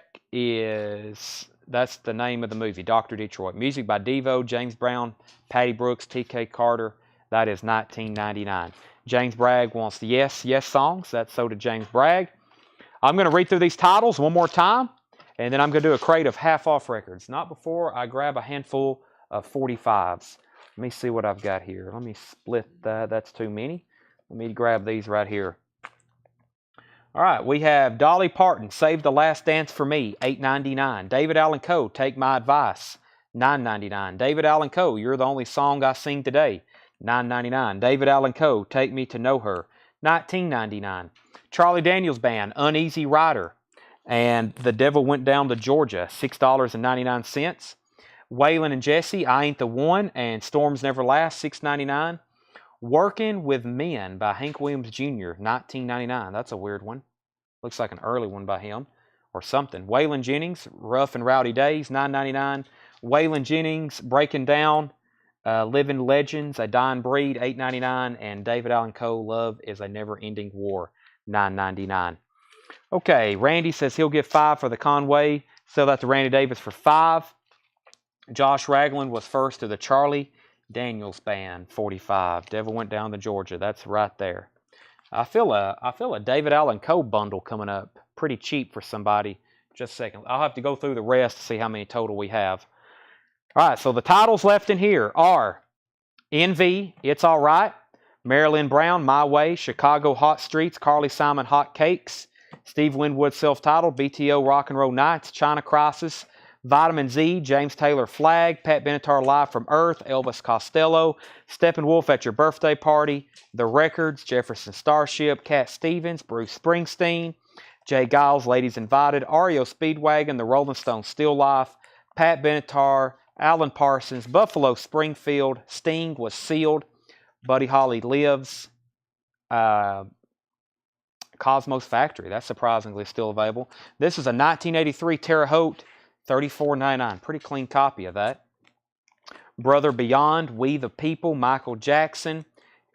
that's the name of the movie, Dr. Detroit. Music by Devo, James Brown, Patty Brooks, T.K. Carter. That is $19.99. James Bragg wants the Yes Songs. That's so to James Bragg. I'm going to read through these titles one more time, and then I'm going to do a crate of half-off records. Not before I grab a handful of 45s. Let me see what I've got here. Let me split that. That's too many. Let me grab these right here. All right, we have Dolly Parton, Save the Last Dance for Me, $8.99. David Allan Coe, Take My Advice, $9.99. David Allan Coe, You're the Only Song I Sing Today, $9.99. David Allan Coe, Take Me to Know Her, $19.99. Charlie Daniels Band, Uneasy Rider, and The Devil Went Down to Georgia, $6.99. Waylon and Jesse, I Ain't the One, and Storms Never Last, $6.99. Working with Men by Hank Williams Jr., $19.99. That's a weird one. Looks like an early one by him or something. Waylon Jennings, Rough and Rowdy Days, $9.99. Waylon Jennings, Breaking Down, Living Legends, A Dying Breed, $8.99. And David Allan Coe, Love is a Never-Ending War, $9.99. Okay, Randy says he'll give 5 for the Conway. Sell that to Randy Davis for 5. Josh Ragland was first to the Charlie Daniels Band, 45. Devil Went Down to Georgia. That's right there. I feel a David Allan Coe bundle coming up pretty cheap for somebody. Just a second. I'll have to go through the rest to see how many total we have. All right, so the titles left in here are NV, It's All Right, Marilyn Brown, My Way, Chicago Hot Streets, Carly Simon Hot Cakes, Steve Winwood self-titled, BTO Rock and Roll Nights, China Crisis, Vitamin Z, James Taylor Flag, Pat Benatar Live from Earth, Elvis Costello, Steppenwolf at Your Birthday Party, The Records, Jefferson Starship, Cat Stevens, Bruce Springsteen, Jay Giles, Ladies Invited, REO Speedwagon, The Rolling Stones Still Life, Pat Benatar, Alan Parsons, Buffalo Springfield, Sting Was Sealed, Buddy Holly Lives, Cosmos Factory, that's surprisingly still available. This is a 1983 Terre Haute, $34.99. Pretty clean copy of that. Brother Beyond, We the People, Michael Jackson,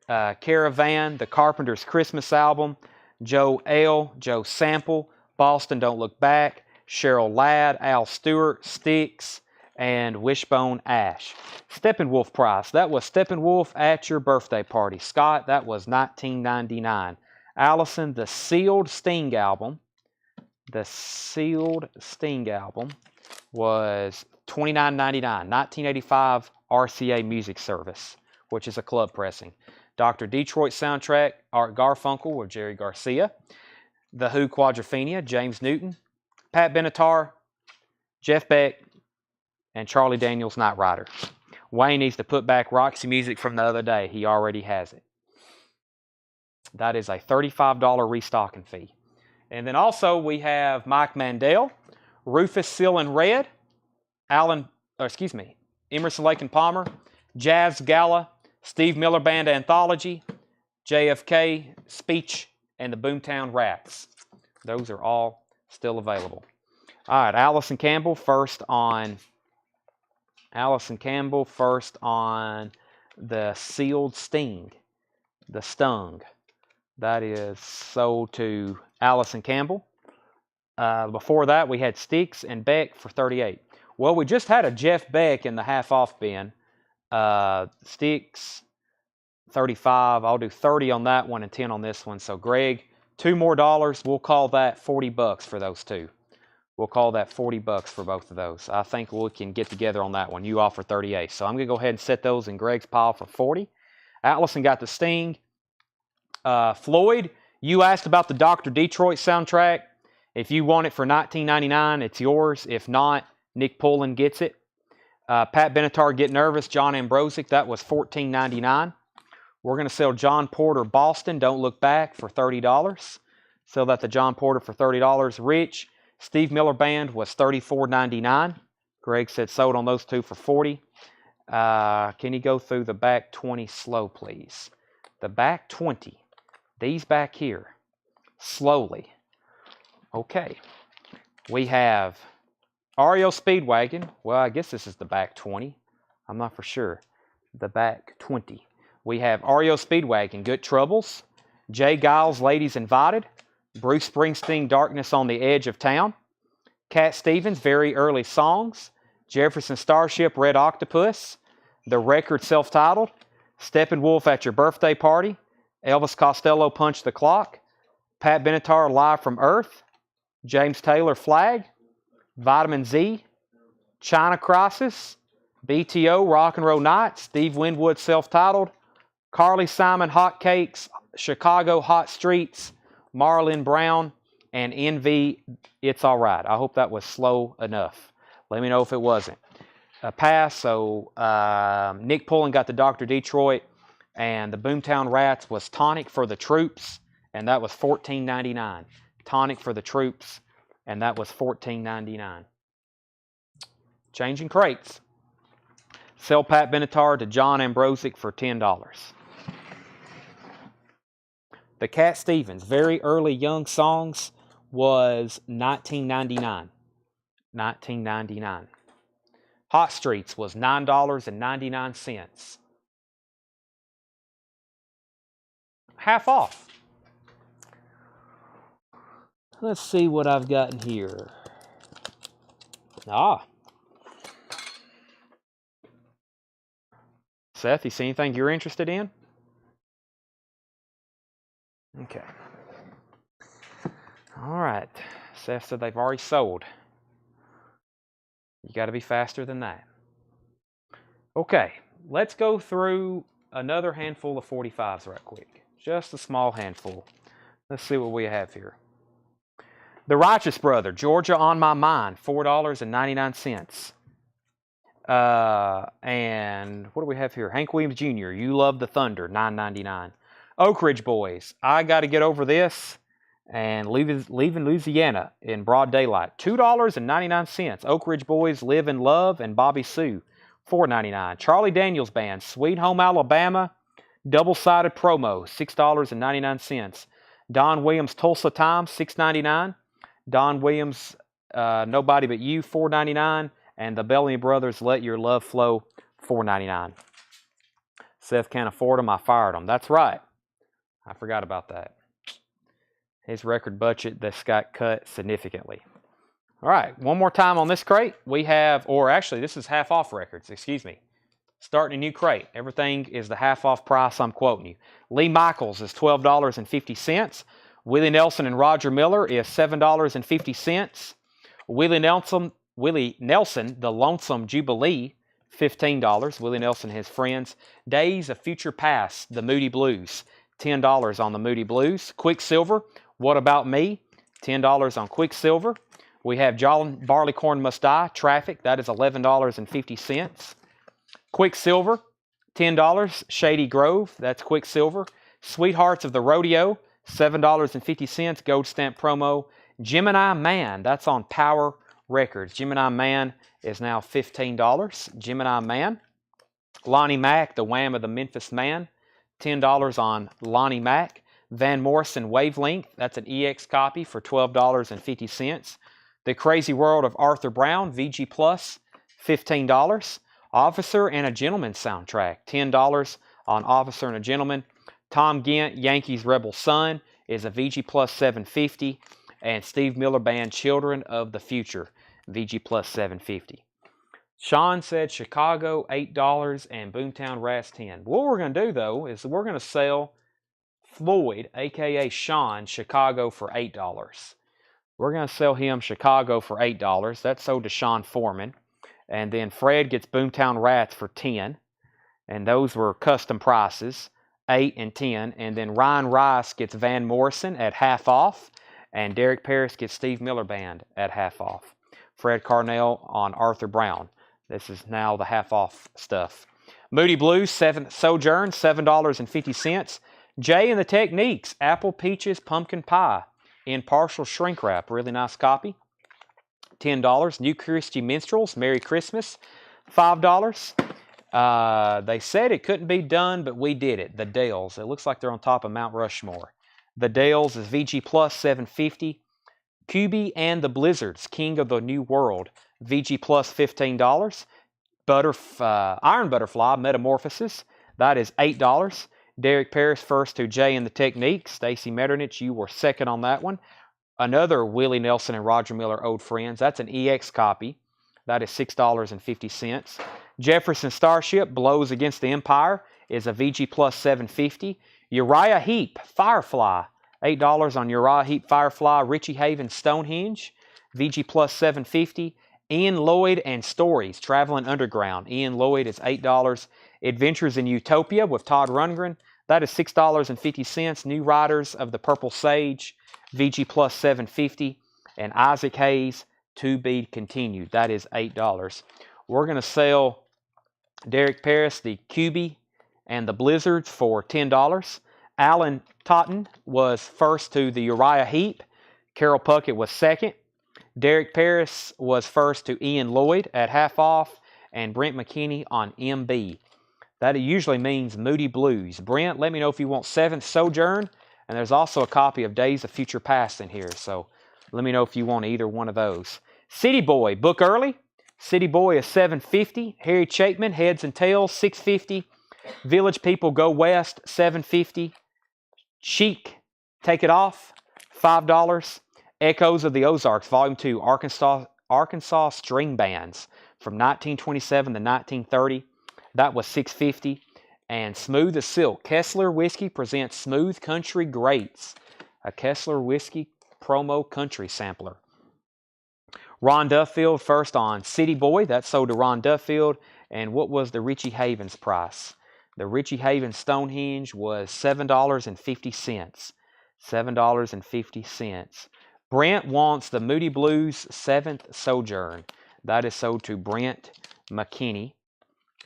Caravan, The Carpenters Christmas Album, Joe L., Joe Sample, Boston Don't Look Back, Cheryl Ladd, Al Stewart, Styx, and Wishbone Ash. Steppenwolf price. That was Steppenwolf at Your Birthday Party. Scott, that was $19.99. Allison, The Sealed Sting Album. The Sealed Sting Album was $29.99. 1985 RCA Music Service, which is a club pressing. Dr. Detroit soundtrack, Art Garfunkel with Jerry Garcia. The Who Quadrophenia, James Newton. Pat Benatar, Jeff Beck, and Charlie Daniels Night Rider. Wayne needs to put back Roxy music from the other day. He already has it. That is a $35 restocking fee. And then also we have Mike Mandel, Rufus Seal and Red, Emerson, Lake and Palmer, Jazz Gala, Steve Miller Band Anthology, JFK Speech, and the Boomtown Rats. Those are all still available. All right, Allison Campbell first on the Sealed Sting, the Stung. That is sold to Allison Campbell. Before that, we had Sticks and Beck for $38. Well, we just had a Jeff Beck in the half-off bin. Sticks, $35. I'll do $30 on that one and $10 on this one. So, Greg, $2 more. We'll call that $40 for those two. We'll call that $40 for both of those. I think we can get together on that one. You offer $38. So I'm going to go ahead and set those in Greg's pile for $40. Allison got the Sting. Floyd, you asked about the Dr. Detroit soundtrack. If you want it for $19.99, it's yours. If not, Nick Pullen gets it. Pat Benatar, Get Nervous, John Ambrosic, that was $14.99. We're going to sell John Porter, Boston, Don't Look Back for $30. Sell that to John Porter for $30. Rich, Steve Miller Band was $34.99. Greg said sold on those two for $40. Can you go through the back 20 slow, please? The back 20. These back here. Slowly. Okay. We have REO Speedwagon. Well, I guess this is the back 20. I'm not for sure. The back 20. We have REO Speedwagon, Good Troubles. Jay Giles, Ladies Invited. Bruce Springsteen, Darkness on the Edge of Town. Cat Stevens, Very Early Songs. Jefferson Starship, Red Octopus. The Record, self-titled. Steppenwolf, At Your Birthday Party. Elvis Costello, Punch the Clock. Pat Benatar, Live from Earth. James Taylor, Flag. Vitamin Z. China Crisis. BTO, Rock and Roll Night. Steve Winwood, self-titled. Carly Simon, Hot Cakes. Chicago, Hot Streets. Marlon Brown, and Envy, It's Alright. I hope that was slow enough. Let me know if it wasn't. Pass, so Nick Pullen got the Dr. Detroit, and the Boomtown Rats was Tonic for the Troops, and that was $14.99. Tonic for the Troops, and that was $14.99. Changing crates. Sell Pat Benatar to John Ambrosic for $10. The Cat Stevens, Very Early Young Songs, was $19.99. $19.99. Hot Streets was $9.99. Half off. Let's see what I've gotten here. Seth, you see anything you're interested in? Okay. All right. Seth said they've already sold. You got to be faster than that. Okay. Let's go through another handful of 45s right quick. Just a small handful. Let's see what we have here. The Righteous Brother, Georgia on My Mind, $4.99. And what do we have here? Hank Williams Jr., You Love the Thunder, $9.99. Oak Ridge Boys, I Got to Get Over This, and Leaving Louisiana in Broad Daylight, $2.99. Oak Ridge Boys, Live in Love, and Bobby Sue, $4.99. Charlie Daniels Band, Sweet Home Alabama, double-sided promo, $6.99. Don Williams, Tulsa Time, $6.99. Don Williams, Nobody But You, $4.99. And the Bellamy Brothers, Let Your Love Flow, $4.99. Seth can't afford them, I fired them. That's right. I forgot about that. His record budget that's got cut significantly. All right, one more time on this crate. We have, or actually this is half off records, excuse me. Starting a new crate. Everything is the half off price I'm quoting you. Lee Michaels is $12.50. Willie Nelson and Roger Miller is $7.50. Willie Nelson, The Lonesome Jubilee, $15. Willie Nelson and his friends. Days of Future Past, The Moody Blues, $10 on the Moody Blues. Quicksilver, What About Me, $10 on Quicksilver. We have John Barleycorn Must Die, Traffic, that is $11.50. Quicksilver, $10. Shady Grove, that's Quicksilver. Sweethearts of the Rodeo, $7.50, gold stamp promo. Gemini Man, that's on Power Records. Gemini Man is now $15. Gemini Man. Lonnie Mack, the Wham of the Memphis Man, $10 on Lonnie Mack. Van Morrison Wavelength, that's an EX copy for $12.50. The Crazy World of Arthur Brown, VG Plus, $15. Officer and a Gentleman soundtrack, $10 on Officer and a Gentleman. Tom Gent, Yankees Rebel Son, is a VG Plus $7.50. And Steve Miller Band, Children of the Future, VG Plus $7.50. Sean said Chicago, $8, and Boomtown Rats, $10. What we're going to do, though, is we're going to sell Floyd, a.k.a. Sean, Chicago for $8. We're going to sell him Chicago for $8. That's sold to Sean Foreman. And then Fred gets Boomtown Rats for $10. And those were custom prices, $8 and $10. And then Ryan Rice gets Van Morrison at half off. And Derek Paris gets Steve Miller Band at half off. Fred Carnell on Arthur Brown. This is now the half off stuff. Moody Blues, Sojourn, $7.50. Jay and the Techniques, Apple Peaches Pumpkin Pie in partial shrink wrap. Really nice copy. $10. New Christy Minstrels, Merry Christmas, $5. They said it couldn't be done, but we did it. The Dales. It looks like they're on top of Mount Rushmore. The Dales is VG Plus, $7.50. QB and the Blizzards, King of the New World, VG Plus, $15. Iron Butterfly, Metamorphosis, that is $8. Derek Paris first to Jay and the Technique. Stacy Metternich, you were second on that one. Another Willie Nelson and Roger Miller Old Friends. That's an EX copy. That is $6.50. Jefferson Starship, Blows Against the Empire, is a VG Plus $7.50. Uriah Heep, Firefly, $8 on Uriah Heep Firefly. Richie Haven Stonehenge, VG Plus $7.50. Ian Lloyd and Stories, Traveling Underground. Ian Lloyd is $8. Adventures in Utopia with Todd Rundgren, that is $6.50. New Riders of the Purple Sage, VG Plus $7.50. And Isaac Hayes, To Be Continued, that is $8. We're going to sell Derek Paris, the QB and the Blizzards for $10. Alan Totten was first to the Uriah Heep. Carol Puckett was second. Derek Paris was first to Ian Lloyd at half off. And Brent McKinney on MB. That usually means Moody Blues. Brent, let me know if you want 7th Sojourn. And there's also a copy of Days of Future Past in here. So let me know if you want either one of those. City Boy, book early. City Boy is $7.50. Harry Chapman, Heads and Tails, $6.50. Village People Go West, $7.50. Chic, Take It Off, $5. Echoes of the Ozarks, Volume 2, Arkansas String Bands from 1927 to 1930. That was $6.50. And Smooth as Silk, Kessler Whiskey presents Smooth Country Greats, a Kessler Whiskey promo country sampler. Ron Duffield first on City Boy, that sold to Ron Duffield. And what was the Richie Havens price? The Richie Havens Stonehenge was $7.50. $7.50. Brent wants the Moody Blues 7th Sojourn. That is sold to Brent McKinney.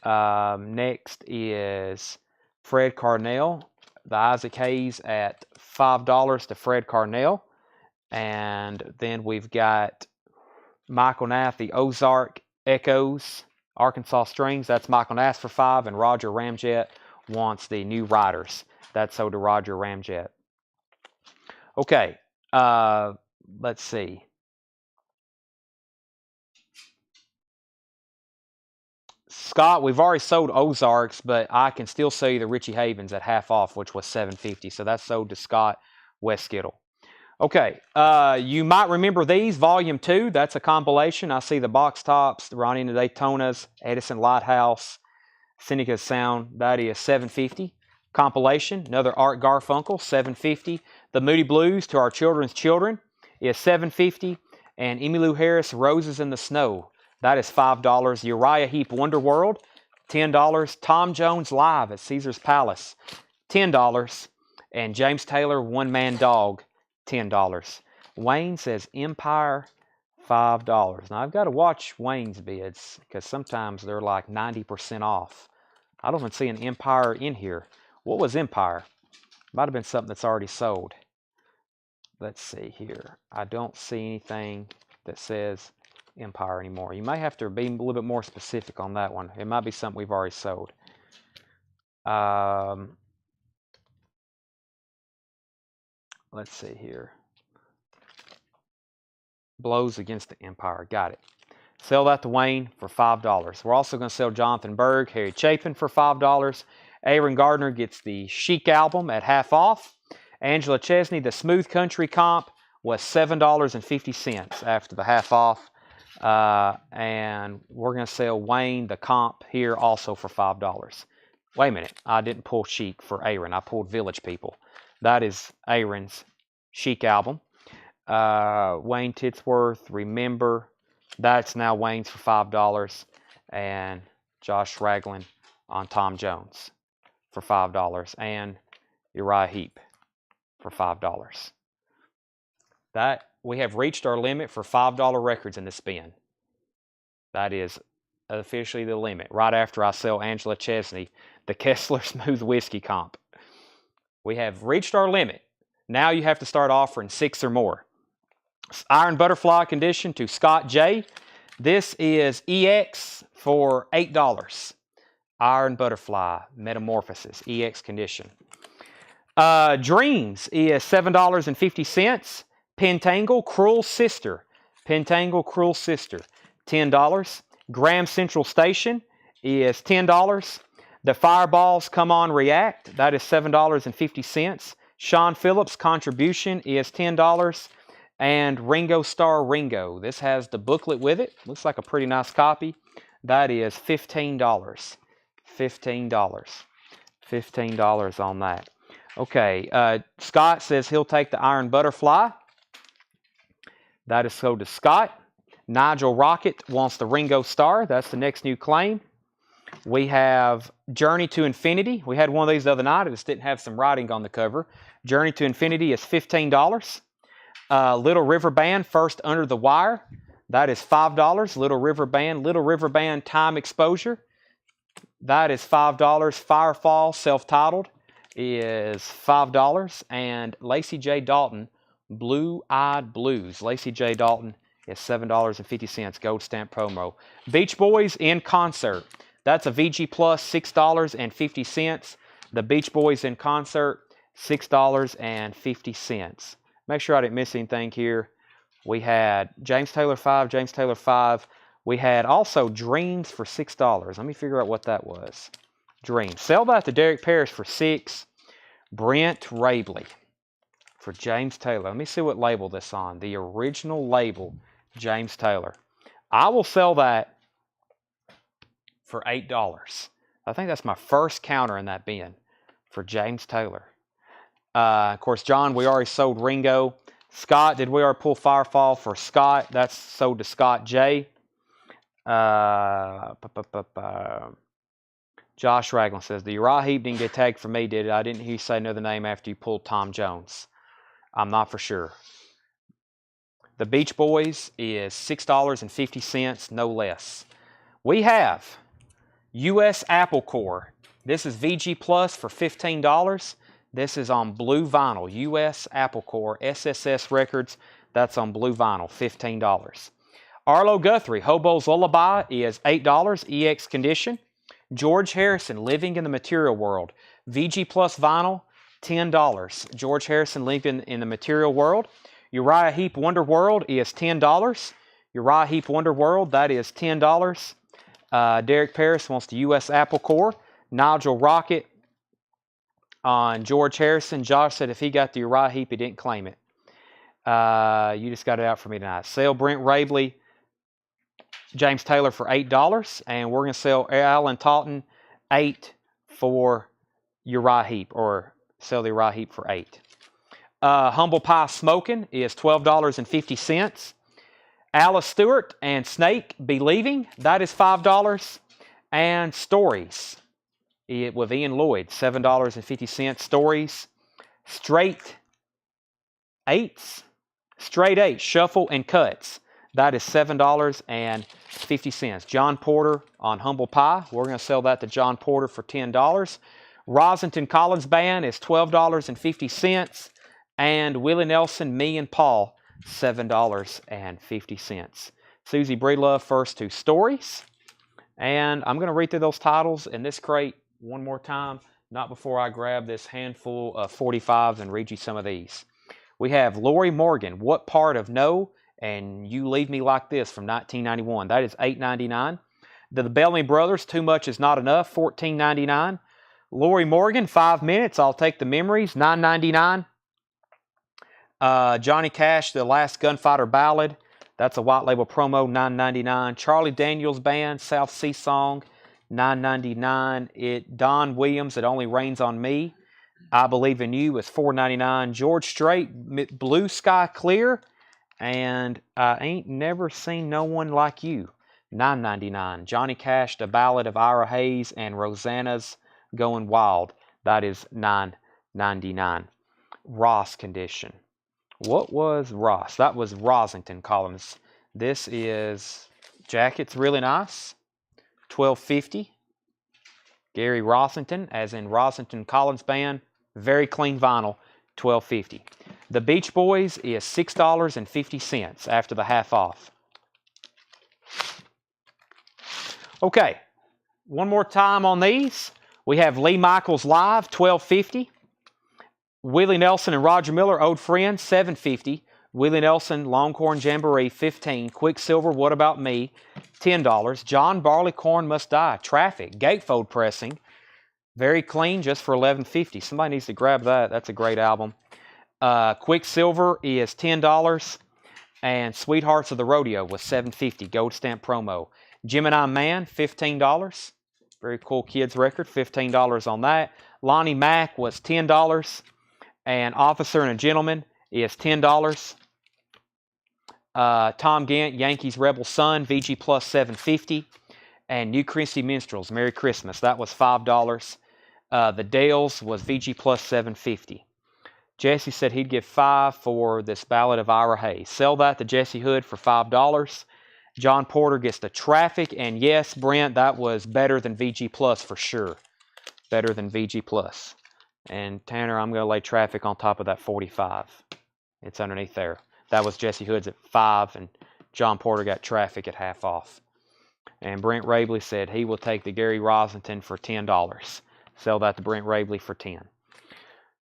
Next is Fred Carnell, the Isaac Hayes at $5 to Fred Carnell. And then we've got Michael Nath, the Ozark Echoes, Arkansas Strings. That's Michael Nath for $5. And Roger Ramjet wants the New Riders. That's sold to Roger Ramjet. Okay, let's see. Scott, we've already sold Ozarks, but I can still sell you the Richie Havens at half off, which was $7.50. So that's sold to Scott Westskittle. Okay, you might remember these, Volume 2. That's a compilation. I see the Box Tops, Ronnie and the Daytonas, Edison Lighthouse, Seneca's Sound. That is $7.50. Compilation, another Art Garfunkel, $7.50. The Moody Blues, To Our Children's Children, is $7.50. And Emmylou Harris, Roses in the Snow. That is $5. Uriah Heep, Wonderworld, $10. Tom Jones Live at Caesar's Palace, $10. And James Taylor, One Man Dog, $10. Wayne says Empire, $5. Now, I've got to watch Wayne's bids because sometimes they're like 90% off. I don't even see an Empire in here. What was Empire? Might have been something that's already sold. Let's see here. I don't see anything that says Empire anymore. You may have to be a little bit more specific on that one. It might be something we've already sold. Let's see here. Blows against the Empire. Got it. Sell that to Wayne for $5. We're also going to sell Jonathan Berg, Harry Chapin for $5. Aaron Gardner gets the Chic album at half off. Angela Chesney, the Smooth Country comp, was $7.50 after the half off. And we're going to sell Wayne the comp here also for $5. Wait a minute. I didn't pull Chic for Aaron. I pulled Village People. That is Aaron's Chic album. Wayne Titsworth, Remember. That's now Wayne's for $5. And Josh Ragland on Tom Jones for $5. And Uriah Heep for $5. That we have reached our limit for $5 records in this bin. That is officially the limit. Right after I sell Angela Chesney, the Kessler Smooth Whiskey comp. We have reached our limit. Now you have to start offering 6 or more. Iron Butterfly Condition to Scott J. This is EX for $8. Iron Butterfly Metamorphosis EX Condition. Dreams is $7.50. Pentangle Cruel Sister. Pentangle Cruel Sister, $10. Graham Central Station is $10. The Fireballs Come On React, that is $7.50. Sean Phillips Contribution is $10. And Ringo Starr Ringo. This has the booklet with it. Looks like a pretty nice copy. That is $15. $15. $15 on that. Okay, Scott says he'll take the Iron Butterfly. That is sold to Scott. Nigel Rocket wants the Ringo Starr. That's the next new claim. We have Journey to Infinity. We had one of these the other night. It just didn't have some writing on the cover. Journey to Infinity is $15. Little River Band, First Under the Wire. That is $5. Little River Band Time Exposure. That is $5. Firefall, self-titled, is $5. And Lacey J. Dalton, Blue Eyed Blues. Lacey J. Dalton is $7.50, gold stamp promo. Beach Boys in Concert. That's a VG Plus, $6.50. The Beach Boys in Concert, $6.50. Make sure I didn't miss anything here. We had James Taylor 5. We had also Dreams for $6. Let me figure out what that was. Dreams. Sell that to Derek Parrish for $6. Brent Rabley for James Taylor. Let me see what label this is on. The original label, James Taylor. I will sell that for $8. I think that's my first counter in that bin for James Taylor. Of course, John, we already sold Ringo. Scott, did we already pull Firefall for Scott? That's sold to Scott J. Josh Ragland says, the Uriah Heep didn't get tagged for me, did it? I didn't hear you say another name after you pulled Tom Jones. I'm not for sure. The Beach Boys is $6.50, no less. We have U.S. Apple Core. This is VG Plus for $15. This is on blue vinyl. U.S. Apple Core, SSS Records. That's on blue vinyl, $15. Arlo Guthrie, Hobo's Lullaby is $8, EX Condition. George Harrison, Living in the Material World. VG Plus vinyl, $10. George Harrison, Living in the Material World. Uriah Heep, Wonder World is $10. Uriah Heep, Wonder World, that is $10. Derek Parrish wants the U.S. Apple Core. Nigel Rocket on George Harrison. Josh said if he got the Uriah Heep, he didn't claim it. You just got it out for me tonight. Sell Brent Rabley, James Taylor for $8. And we're going to sell Alan Taunton $8 for Uriah Heep, or sell the Uriah Heep for $8. Humble Pie Smoking is $12.50. Alice Stewart and Snake Believing, that is $5. And Stories with Ian Lloyd, $7.50. Stories. Straight Eights, Shuffle and Cuts, that is $7.50. John Porter on Humble Pie, we're going to sell that to John Porter for $10. Rosington Collins Band is $12.50. And Willie Nelson, Me and Paul, $7.50. Susie Breedlove, first two stories. And I'm going to read through those titles in this crate one more time, not before I grab this handful of 45s and read you some of these. We have Lori Morgan, What Part of No? And You Leave Me Like This from 1991. That is $8.99. The Bellamy Brothers, Too Much Is Not Enough, $14.99. Lori Morgan, 5 Minutes, I'll Take the Memories, $9.99. Johnny Cash, The Last Gunfighter Ballad, that's a white label promo, $9.99. Charlie Daniels Band, South Sea Song, $9.99. Don Williams, It Only Rains on Me, I Believe in You is $4.99. George Strait, Blue Sky Clear, and I Ain't Never Seen No One Like You, $9.99. Johnny Cash, The Ballad of Ira Hayes, and Rosanna's Going Wild, that is $9.99. Ross Condition. What was Ross? That was Rosington Collins. This is jacket's really nice, $12.50. Gary Rosington, as in Rosington Collins Band, very clean vinyl, $12.50. The Beach Boys is $6.50 after the half off. Okay, one more time on these. We have Lee Michaels Live, $12.50. Willie Nelson and Roger Miller, Old Friends, $7.50. Willie Nelson, Longhorn Jamboree, $15. Quicksilver, What About Me, $10. John Barleycorn Must Die, Traffic, Gatefold Pressing, very clean, just for $11.50. Somebody needs to grab that. That's a great album. Quicksilver is $10. And Sweethearts of the Rodeo was $7.50, Gold Stamp promo. Gemini Man, $15. Very cool kids record, $15 on that. Lonnie Mack was $10. And Officer and a Gentleman is $10. Tom Gant, Yankees Rebel Son, VG Plus $7.50. And New Christie Minstrels, Merry Christmas, that was $5. The Dales was VG Plus $7.50. Jesse said he'd give $5 for this Ballad of Ira Hayes. Sell that to Jesse Hood for $5. John Porter gets the Traffic. And yes, Brent, that was better than VG Plus for sure. Better than VG Plus. And Tanner, I'm going to lay Traffic on top of that 45. It's underneath there. That was Jesse Hood's at $5, and John Porter got Traffic at half off. And Brent Rabley said he will take the Gary Rosington for $10. Sell that to Brent Rabley for $10.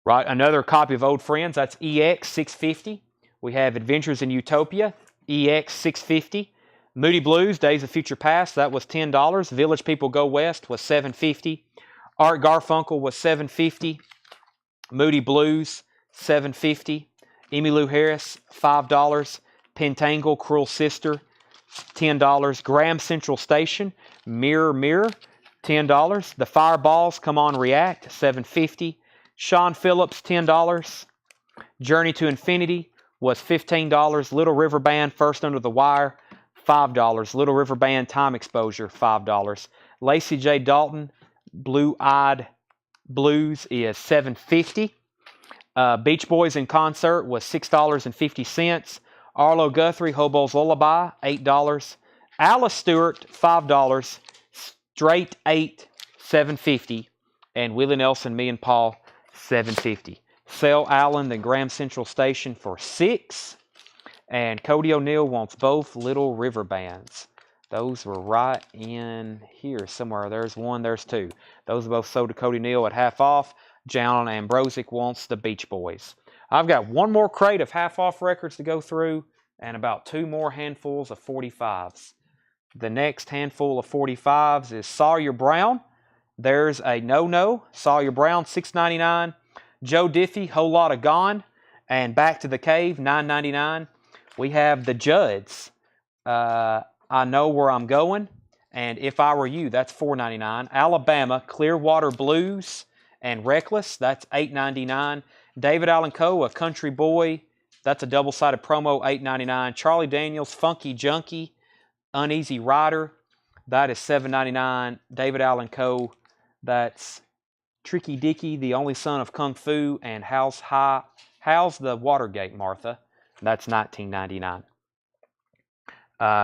Right, another copy of Old Friends, that's EX $6.50. We have Adventures in Utopia, EX $6.50. Moody Blues, Days of Future Past, that was $10. Village People Go West was $7.50. Art Garfunkel was $7.50. Moody Blues, $7.50. Emmylou Harris, $5. Pentangle, Cruel Sister, $10. Graham Central Station, Mirror Mirror, $10. The Fireballs, Come On React, $7.50. Sean Phillips, $10. Journey to Infinity was $15. Little River Band, First Under the Wire, $5. Little River Band, Time Exposure, $5. Lacey J. Dalton, Blue Eyed Blues is $7.50. Beach Boys in Concert was $6.50. Arlo Guthrie, Hobo's Lullaby, $8. Alice Stewart, $5. Straight 8, $7.50. And Willie Nelson, Me and Paul, $7.50. Sell Allen, the Graham Central Station for $6. And Cody O'Neill wants both Little River Bands. Those were right in here somewhere. There's one, there's two. Those are both sold to Cody Neal at half off. John Ambrosic wants the Beach Boys. I've got one more crate of half off records to go through and about 2 more handfuls of 45s. The next handful of 45s is Sawyer Brown. There's a No-No. Sawyer Brown, $6.99. Joe Diffie, Whole Lotta Gone. And Back to the Cave, $9.99. We have the Judds. I Know Where I'm Going, and If I Were You, that's $4.99. Alabama, Clearwater Blues and Reckless, that's $8.99. David Allen Coe, A Country Boy, that's a double-sided promo, $8.99. Charlie Daniels, Funky Junkie, Uneasy Rider, that is $7.99. David Allen Coe, that's Tricky Dicky, The Only Son of Kung Fu, and How's the Watergate, Martha, that's $19.99.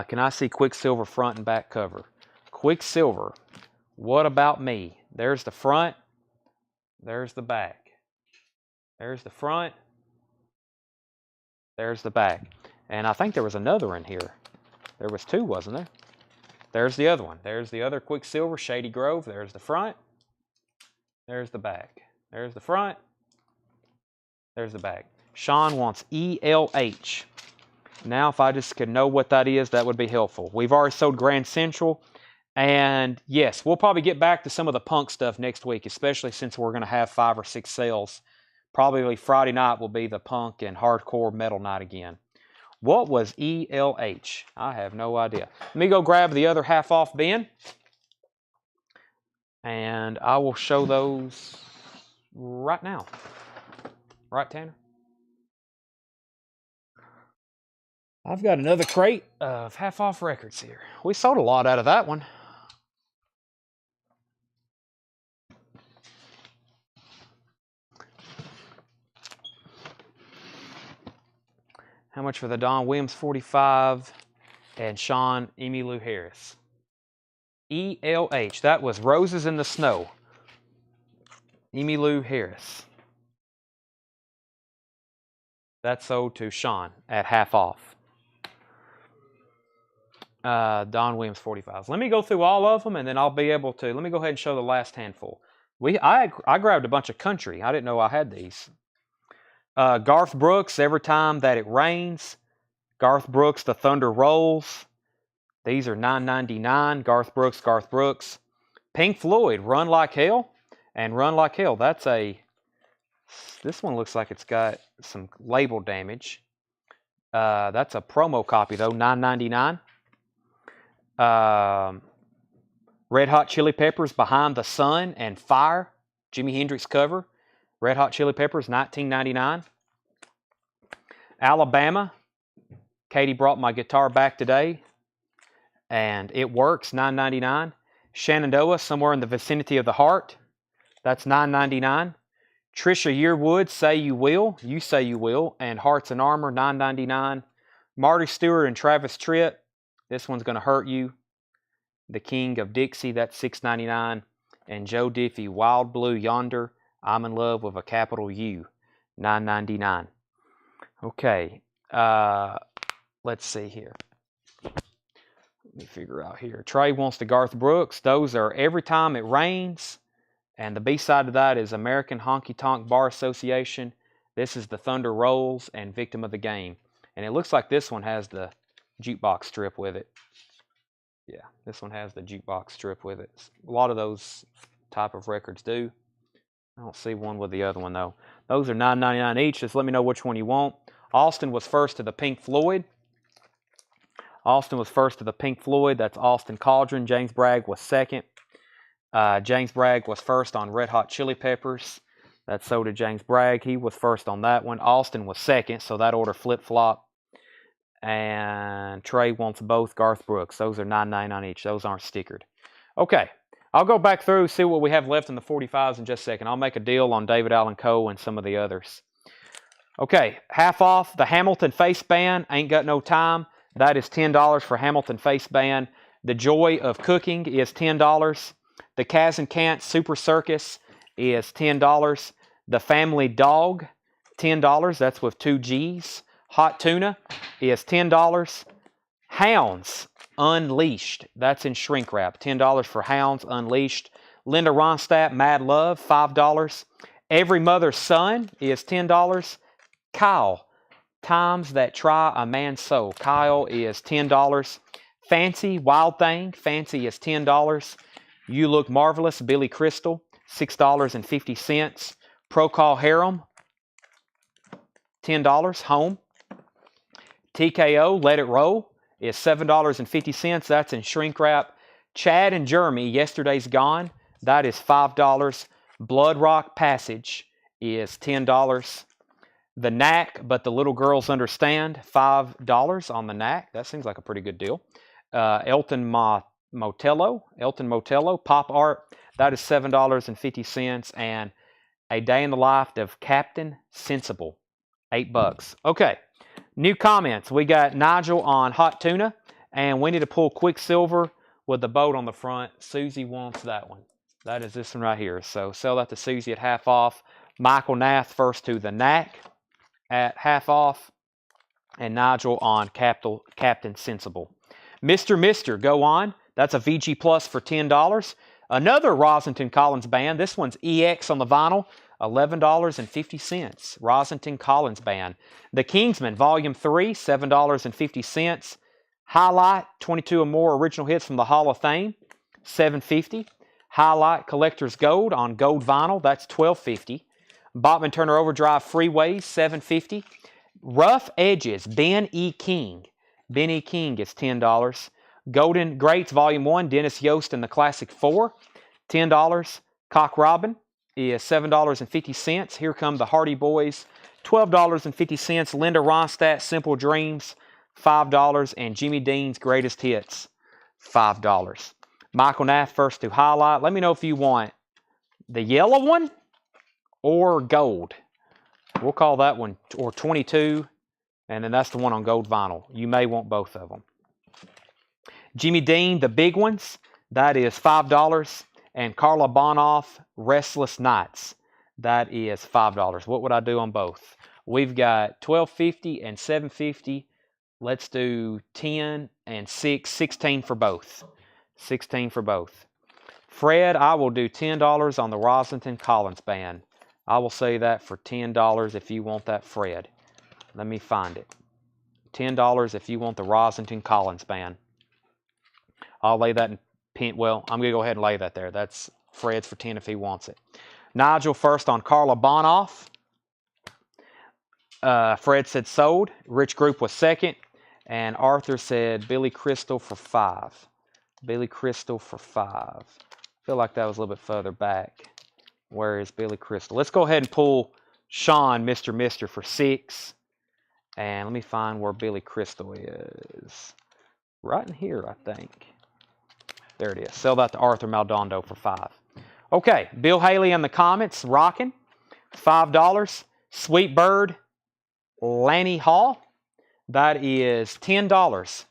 Can I see Quicksilver front and back cover? Quicksilver, What About Me? There's the front. There's the back. There's the front. There's the back. And I think there was another in here. There was two, wasn't there? There's the other one. There's the other Quicksilver Shady Grove. There's the front. There's the back. There's the front. There's the back. Sean wants ELH. Now, if I just could know what that is, that would be helpful. We've already sold Grand Central. And yes, we'll probably get back to some of the punk stuff next week, especially since we're going to have 5 or 6 sales. Probably Friday night will be the punk and hardcore metal night again. What was ELH? I have no idea. Let me go grab the other half off bin. And I will show those right now. Right, Tanner? I've got another crate of half off records here. We sold a lot out of that one. How much for the Don Williams 45 and Sean Emmylou Harris? ELH. That was Roses in the Snow. Emmylou Harris. That sold to Sean at half off. Don Williams 45s. Let me go through all of them, and then I'll be able to. Let me go ahead and show the last handful. I grabbed a bunch of country. I didn't know I had these. Garth Brooks, Every Time That It Rains. Garth Brooks, The Thunder Rolls. These are $9.99. Garth Brooks. Pink Floyd, Run Like Hell. And Run Like Hell, this one looks like it's got some label damage. That's a promo copy though, $9.99. Red Hot Chili Peppers, Behind the Sun and Fire. Jimi Hendrix cover. Red Hot Chili Peppers, $19.99. Alabama. Katie brought my guitar back today, and it works, $9.99. Shenandoah, Somewhere in the Vicinity of the Heart. That's $9.99. Trisha Yearwood, Say You Will. You Say You Will. And Hearts and Armor, $9.99. Marty Stewart and Travis Tritt. This one's going to hurt you. The King of Dixie, that's $6.99. And Joe Diffie, Wild Blue Yonder. I'm in Love with a capital U, $9.99. Okay, let's see here. Let me figure out here. Trey wants the Garth Brooks. Those are Every Time It Rains. And the B-side of that is American Honky Tonk Bar Association. This is The Thunder Rolls and Victim of the Game. And it looks like this one has the jukebox strip with it. Yeah, this one has the jukebox strip with it. A lot of those type of records do. I don't see one with the other one, though. Those are $9.99 each. Just let me know which one you want. Austin was first to the Pink Floyd. That's Austin Cauldron. James Bragg was second. James Bragg was first on Red Hot Chili Peppers. That's so did James Bragg. He was first on that one. Austin was second, so that order flip-flop. And Trey wants both Garth Brooks. Those are $9.99 each. Those aren't stickered. Okay. I'll go back through, see what we have left in the 45s in just a second. I'll make a deal on David Allan Coe and some of the others. Okay, half off the Hamilton Face Band. Ain't Got No Time. That is $10 for Hamilton Face Band. The Joy of Cooking is $10. The Kaz and Kant Super Circus is $10. The Family Dog, $10. That's with 2 G's. Hot Tuna is $10. Hounds Unleashed. That's in shrink wrap. $10 for Hounds Unleashed. Linda Ronstadt, Mad Love, $5. Every Mother's Son is $10. Kyle, Times That Try a Man's Soul. Kyle is $10. Fancy, Wild Thing. Fancy is $10. You Look Marvelous, Billy Crystal, $6.50. Procol Harum, $10. Home. TKO, Let It Roll, is $7.50. That's in shrink wrap. Chad and Jeremy, Yesterday's Gone. That is $5. Blood Rock Passage is $10. The Knack, But the Little Girls Understand, $5 on the Knack. That seems like a pretty good deal. Elton Motello, Pop Art. That is $7.50. And A Day in the Life of Captain Sensible, $8. Okay. New comments. We got Nigel on Hot Tuna, and we need to pull Quicksilver with the boat on the front. Susie wants that one. That is this one right here. So sell that to Susie at half off. Michael Nath first to the Knack at half off. And Nigel on Captain Sensible. Mr. Go on. That's a VG Plus for $10. Another Rosenton Collins band. This one's EX on the vinyl. $11.50. Rosenton Collins band. The Kingsman Volume 3, $7.50. Highlight, 22 or more original hits from the Hall of Fame, $7.50. Highlight Collector's Gold on gold vinyl, that's $12.50. Bachman Turner Overdrive Freeways, $7.50. Rough Edges, Ben E. King. Ben E. King is $10. Golden Greats Volume 1, Dennis Yost and the Classic 4, $10. Cock Robin is $7.50. Here Come the Hardy Boys, $12.50. Linda Ronstadt, Simple Dreams, $5. And Jimmy Dean's Greatest Hits, $5. Michael Nath first to highlight. Let me know if you want the yellow one or gold. We'll call that one, or 22, and then that's the one on gold vinyl. You may want both of them. Jimmy Dean, the big ones, that is $5. And Carla Bonoff, Restless Nights, that is $5. What would I do on both? We've got $12.50 and $7.50. Let's do 10 and 6, 16 for both. 16 for both. Fred, I will do $10 on the Rosenton Collins band. I will say that for $10 if you want that, Fred. Let me find it. $10 if you want the Rosenton Collins band. I'll lay that in pin. Well, I'm going to go ahead and lay that there. That's Fred's for 10 if he wants it. Nigel first on Carla Bonoff. Fred said sold. Rich Group was second. And Arthur said Billy Crystal for 5. Billy Crystal for 5. I feel like that was a little bit further back. Where is Billy Crystal? Let's go ahead and pull Sean, Mr. for 6. And let me find where Billy Crystal is. Right in here, I think. There it is. Sell that to Arthur Maldondo for 5. Okay, Bill Haley in the comments, rocking. $5. Sweet Bird, Lanny Hall. That is $10.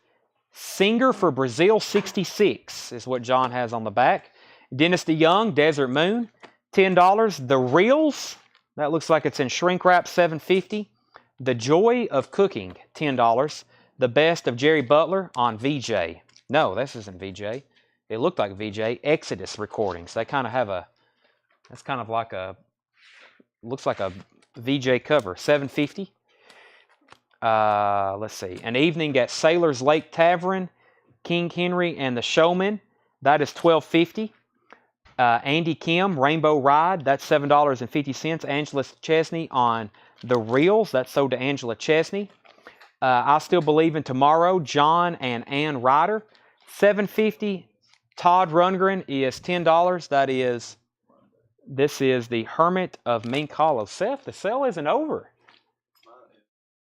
Singer for Brazil 66 is what John has on the back. Dennis DeYoung, Desert Moon, $10. The Reels, that looks like it's in shrink wrap, $7.50. The Joy of Cooking, $10. The Best of Jerry Butler on VJ. No, this isn't VJ. It looked like VJ. Exodus Recordings. They kind of have a, that's kind of like a, looks like a VJ cover, $7.50. Let's see. An Evening at Sailor's Lake Tavern, King Henry and the Showman. That is $12.50. Andy Kim, Rainbow Ride. That's $7.50. Angela Chesney on The Reels. That's sold to Angela Chesney. I Still Believe in Tomorrow, John and Ann Ryder. $7.50. Todd Rundgren is $10. That is, this is the Hermit of Mink Hollow. Seth, the sale isn't over.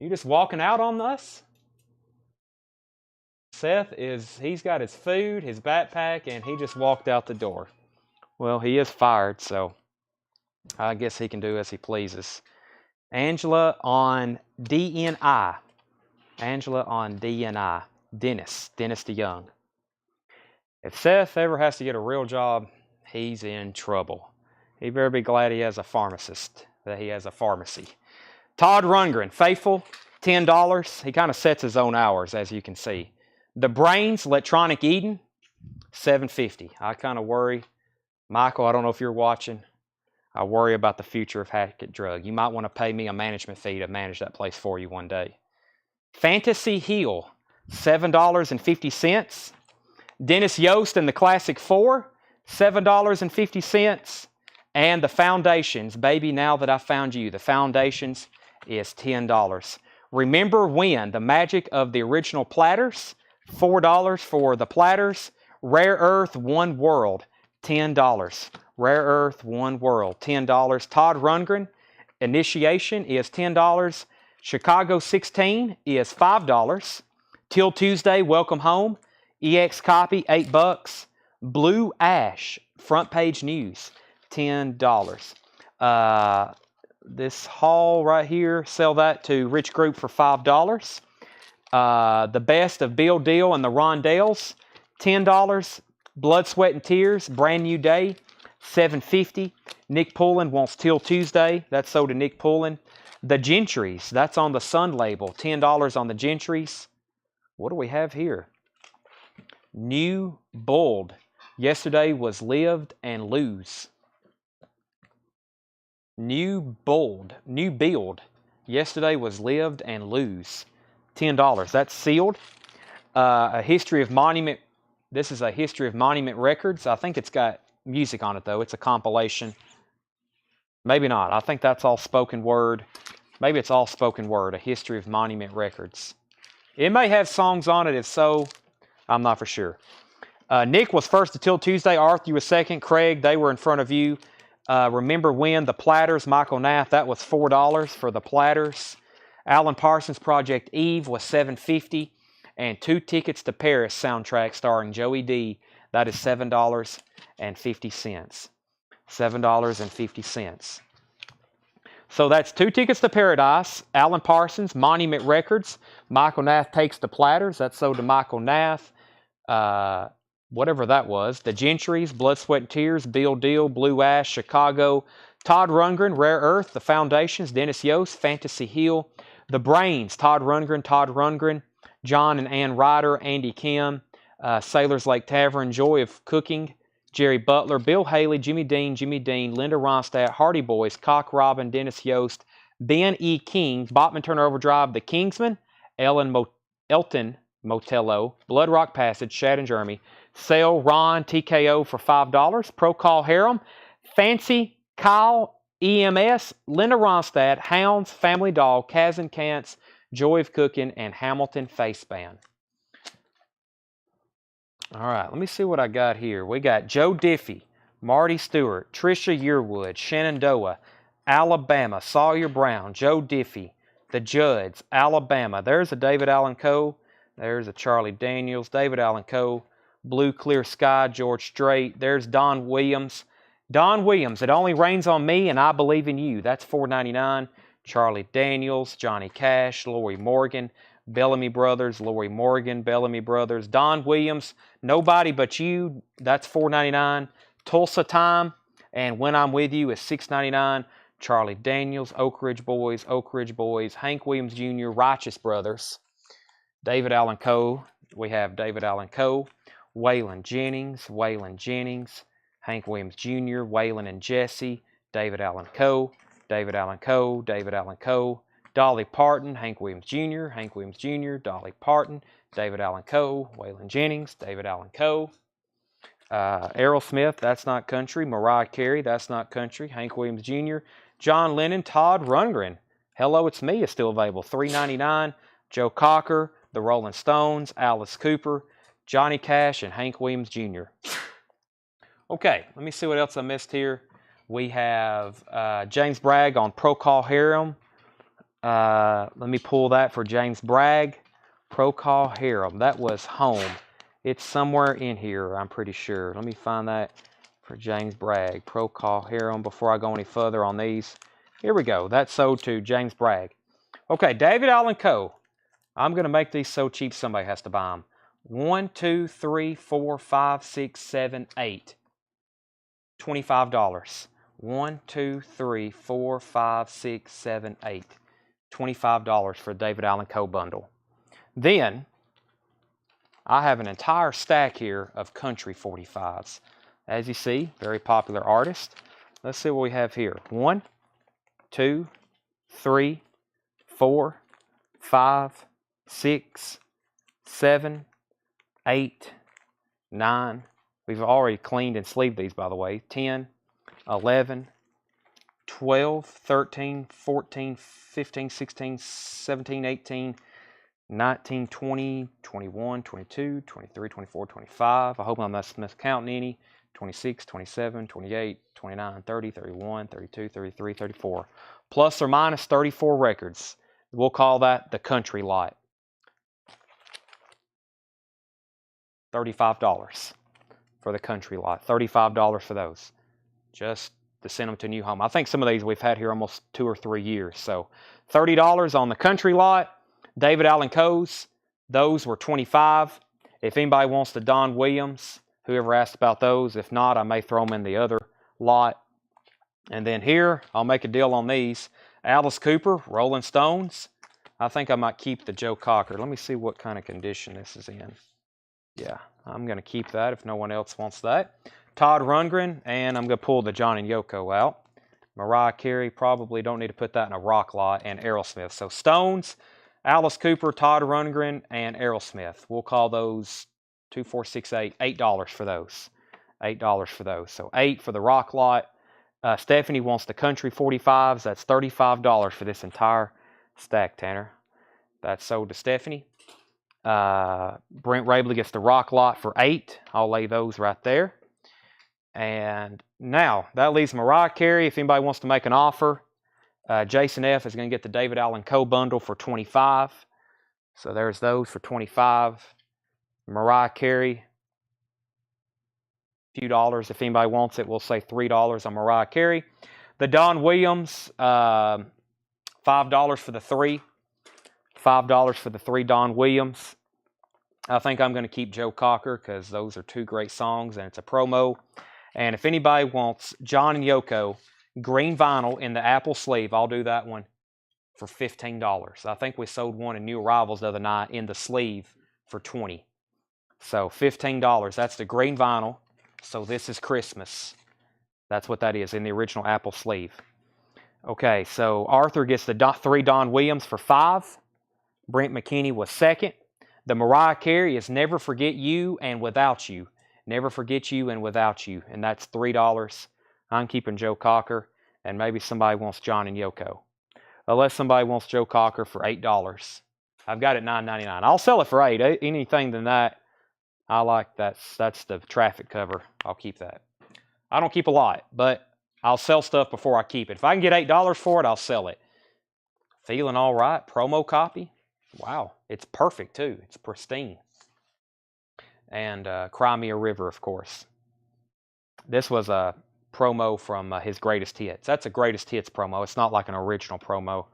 You just walking out on us? Seth he's got his food, his backpack, and he just walked out the door. Well, he is fired, so I guess he can do as he pleases. Angela on DNI. Angela on DNI. Dennis DeYoung. If Seth ever has to get a real job, he's in trouble. He better be glad he has a pharmacist, that he has a pharmacy. Todd Rundgren, Faithful, $10. He kind of sets his own hours, as you can see. The Brains, Electronic Eden, $7.50. I kind of worry. Michael, I don't know if you're watching. I worry about the future of Hackett Drug. You might want to pay me a management fee to manage that place for you one day. Fantasy Heel, $7.50. Dennis Yost and the Classic 4, $7.50. And the Foundations, Baby Now That I Found You, the Foundations is $10. Remember When, The Magic of the Original Platters, $4 for the platters. Rare Earth, One World, $10. Rare Earth, One World, $10. Todd Rundgren, Initiation is $10. Chicago 16 is $5. Till Tuesday, Welcome Home, EX copy, $8. Blue Ash, Front Page News, $10. This haul right here, sell that to Rich Group for $5. The Best of Bill Deal and the Rondells, $10. Blood, Sweat, and Tears, Brand New Day, $7.50. Nick Pullen wants Till Tuesday. That's sold to Nick Pullen. The Gentrys, that's on the Sun label. $10 on the Gentrys. What do we have here? New Bold. Yesterday was Lived and Lose. New Bold. New Build. Yesterday was Lived and Lose. $10. That's sealed. A History of Monument. This is a History of Monument Records. I think it's got music on it, though. It's a compilation. Maybe not. I think that's all spoken word. Maybe it's all spoken word. A History of Monument Records. It may have songs on it. If so, I'm not for sure. Nick was first to Till Tuesday. Arthur, you were second. Craig, they were in front of you. Remember When, The Platters, Michael Nath, that was $4 for The Platters. Alan Parsons' Project Eve was $7.50. And 2 Tickets to Paris soundtrack starring Joey D. That is $7.50. $7.50. So that's 2 Tickets to Paradise, Alan Parsons, Monument Records. Michael Nath Takes the Platters. That's sold to Michael Nath. Whatever that was. The Gentrys, Blood, Sweat, and Tears, Bill Deal, Blue Ash, Chicago. Todd Rundgren, Rare Earth, The Foundations, Dennis Yost, Fantasy Hill. The Brains, Todd Rundgren. John and Ann Ryder, Andy Kim. Sailors Lake Tavern, Joy of Cooking. Jerry Butler, Bill Haley, Jimmy Dean, Linda Ronstadt, Hardy Boys, Cock Robin, Dennis Yost, Ben E. King, Botman Turner Overdrive, The Kingsman, Elton Motello, Blood Rock Passage, Shad and Jeremy, Sale, Ron, TKO for $5, Pro Call Harem, Fancy, Kyle, EMS, Linda Ronstadt, Hounds, Family Dog, Kaz and Cants, Joy of Cooking, and Hamilton Face Band. All right, let me see what I got here. We got Joe Diffie, Marty Stewart, Trisha Yearwood, Shenandoah, Alabama, Sawyer Brown, Joe Diffie, The Judds, Alabama. There's a David Allen Coe. There's a Charlie Daniels, David Allen Coe, Blue Clear Sky, George Strait. There's Don Williams. Don Williams, It Only Rains on Me and I Believe in You. That's $4.99. Charlie Daniels, Johnny Cash, Lori Morgan, Bellamy Brothers, Lori Morgan, Bellamy Brothers, Don Williams, Nobody But You, that's $4.99. Tulsa Time and When I'm With You is $6.99. Charlie Daniels, Oak Ridge Boys, Hank Williams Jr., Righteous Brothers, David Allen Coe, we have David Allen Coe, Waylon Jennings, Hank Williams Jr., Waylon and Jesse, David Allen Coe, Dolly Parton, Hank Williams Jr., Dolly Parton, David Allen Coe, Waylon Jennings, David Allen Coe, Aerosmith, That's Not Country, Mariah Carey, That's Not Country, Hank Williams Jr., John Lennon, Todd Rundgren, Hello It's Me is still available, $3.99, Joe Cocker, The Rolling Stones, Alice Cooper, Johnny Cash, and Hank Williams Jr. Okay, let me see what else I missed here. We have James Bragg on Pro Call Harem. Let me pull that for James Bragg. Pro Call Harem. That was Home. It's somewhere in here, I'm pretty sure. Let me find that for James Bragg. Pro Call Harem before I go any further on these. Here we go. That's sold to James Bragg. Okay, David Allen Coe. I'm going to make these so cheap somebody has to buy them. 1, 2, 3, 4, 5, 6, 7, 8. $25. 1, 2, 3, 4, 5, 6, 7, 8. $25 for David Allen Coe bundle. Then, I have an entire stack here of country 45s. As you see, very popular artist. Let's see what we have here. 1, 2, 3, 4, 5, 6, 7, 8, 9. We've already cleaned and sleeved these, by the way. 10, 11, 12, 13, 14, 15, 16, 17, 18, 19, 20, 21, 22, 23, 24, 25. I hope I'm not miscounting any. 26, 27, 28, 29, 30, 31, 32, 33, 34. Plus or minus 34 records. We'll call that the country lot. $35 for the country lot. $35 for those. Just to send them to a new home. I think some of these we've had here almost 2 or 3 years. So $30 on the country lot. David Allen Coe's, those were $25. If anybody wants the Don Williams, whoever asked about those, if not, I may throw them in the other lot. And then here, I'll make a deal on these. Alice Cooper, Rolling Stones. I think I might keep the Joe Cocker. Let me see what kind of condition this is in. Yeah, I'm going to keep that if no one else wants that. Todd Rundgren, and I'm going to pull the John and Yoko out. Mariah Carey, probably don't need to put that in a rock lot, and Aerosmith. So Stones, Alice Cooper, Todd Rundgren, and Aerosmith. We'll call those 2, 4, 6, 8, $8 for those. $8 for those. So 8 for the rock lot. Stephanie wants the country 45s. That's $35 for this entire stack, Tanner. That's sold to Stephanie. Brent Rabley gets the rock lot for 8. I'll lay those right there. And now that leaves Mariah Carey. If anybody wants to make an offer, Jason F. is going to get the David Allen Co. bundle for 25. So there's those for 25. Mariah Carey, a few dollars. If anybody wants it, we'll say $3 on Mariah Carey. The Don Williams, $5 for the 3. $5 for the 3 Don Williams. I think I'm going to keep Joe Cocker because those are 2 great songs and it's a promo. And if anybody wants John and Yoko green vinyl in the Apple sleeve, I'll do that one for $15. I think we sold one in New Arrivals the other night in the sleeve for $20. So $15. That's the green vinyl. So this is Christmas. That's what that is in the original Apple sleeve. Okay, so Arthur gets the 3 Don Williams for $5. Brent McKinney was second. The Mariah Carey is Never Forget You and Without You. Never Forget You and Without You. And that's $3. I'm keeping Joe Cocker. And maybe somebody wants John and Yoko. Unless somebody wants Joe Cocker for $8. I've got it $9.99. I'll sell it for $8. Anything than that, I like that. That's the traffic cover. I'll keep that. I don't keep a lot, but I'll sell stuff before I keep it. If I can get $8 for it, I'll sell it. Feeling All Right. Promo copy. Wow. It's perfect, too. It's pristine. And Cry Me a River, of course. This was a promo from his Greatest Hits. That's a Greatest Hits promo. It's not like an original promo.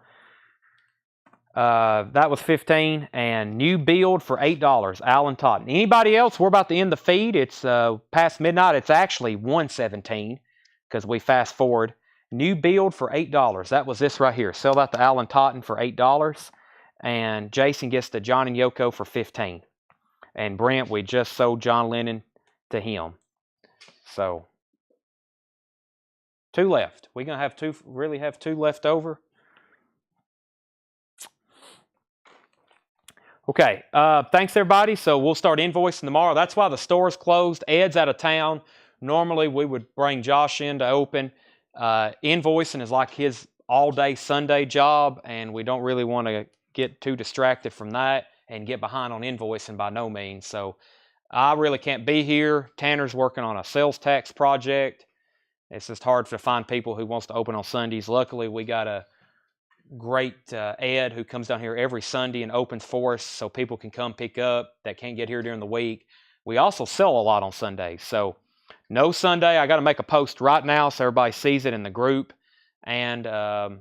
That was $15. And New Build for $8. Alan Totten. Anybody else? We're about to end the feed. It's past midnight. It's actually 1:17 because we fast forward. New Build for $8. That was this right here. Sell that to Alan Totten for $8. And Jason gets the John and Yoko for $15. And Brent, we just sold John Lennon to him. So 2 left. We're going to have 2, really have 2 left over. Okay, thanks everybody. So we'll start invoicing tomorrow. That's why the store's closed. Ed's out of town. Normally we would bring Josh in to open. Invoicing is like his all-day Sunday job, and we don't really want to get too distracted from that and get behind on invoicing by no means. So I really can't be here. Tanner's working on a sales tax project. It's just hard to find people who wants to open on Sundays. Luckily, we got a great Ed who comes down here every Sunday and opens for us so people can come pick up that can't get here during the week. We also sell a lot on Sundays. So no Sunday. I got to make a post right now so everybody sees it in the group and on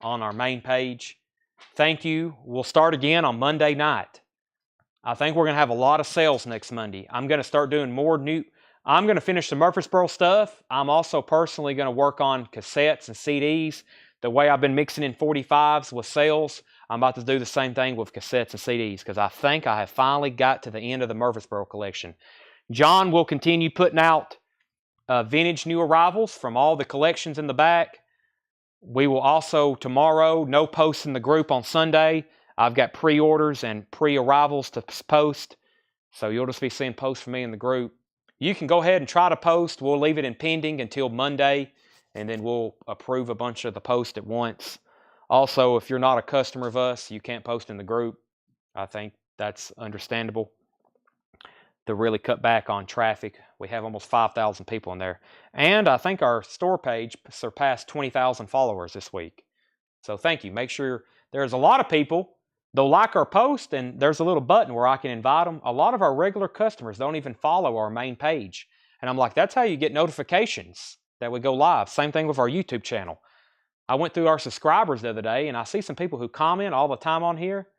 our main page. Thank you. We'll start again on Monday night. I think we're going to have a lot of sales next Monday. I'm going to start doing more new. I'm going to finish the Murfreesboro stuff. I'm also personally going to work on cassettes and CDs. The way I've been mixing in 45s with sales, I'm about to do the same thing with cassettes and CDs because I think I have finally got to the end of the Murfreesboro collection. John will continue putting out vintage new arrivals from all the collections in the back. We will also tomorrow, no posts in the group on Sunday. I've got pre-orders and pre-arrivals to post. So you'll just be seeing posts from me in the group. You can go ahead and try to post. We'll leave it in pending until Monday, and then we'll approve a bunch of the posts at once. Also, if you're not a customer of us, you can't post in the group. I think that's understandable. To really cut back on traffic. We have almost 5,000 people in there. And I think our store page surpassed 20,000 followers this week. So thank you. Make sure there's a lot of people, they'll like our post, and there's a little button where I can invite them. A lot of our regular customers don't even follow our main page. And I'm like, that's how you get notifications that we go live. Same thing with our YouTube channel. I went through our subscribers the other day, and I see some people who comment all the time on here,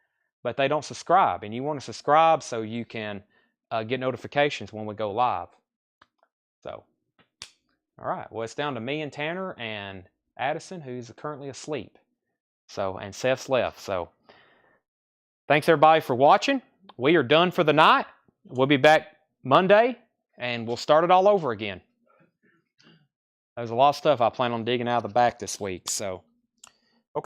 but they don't subscribe. And you want to subscribe so you can get notifications when we go live. So, All right. Well, it's down to me and Tanner and Addison, who's currently asleep. So, and Seth's left. So, thanks everybody for watching. We are done for the night. We'll be back Monday, and we'll start it all over again. There's a lot of stuff I plan on digging out of the back this week. So.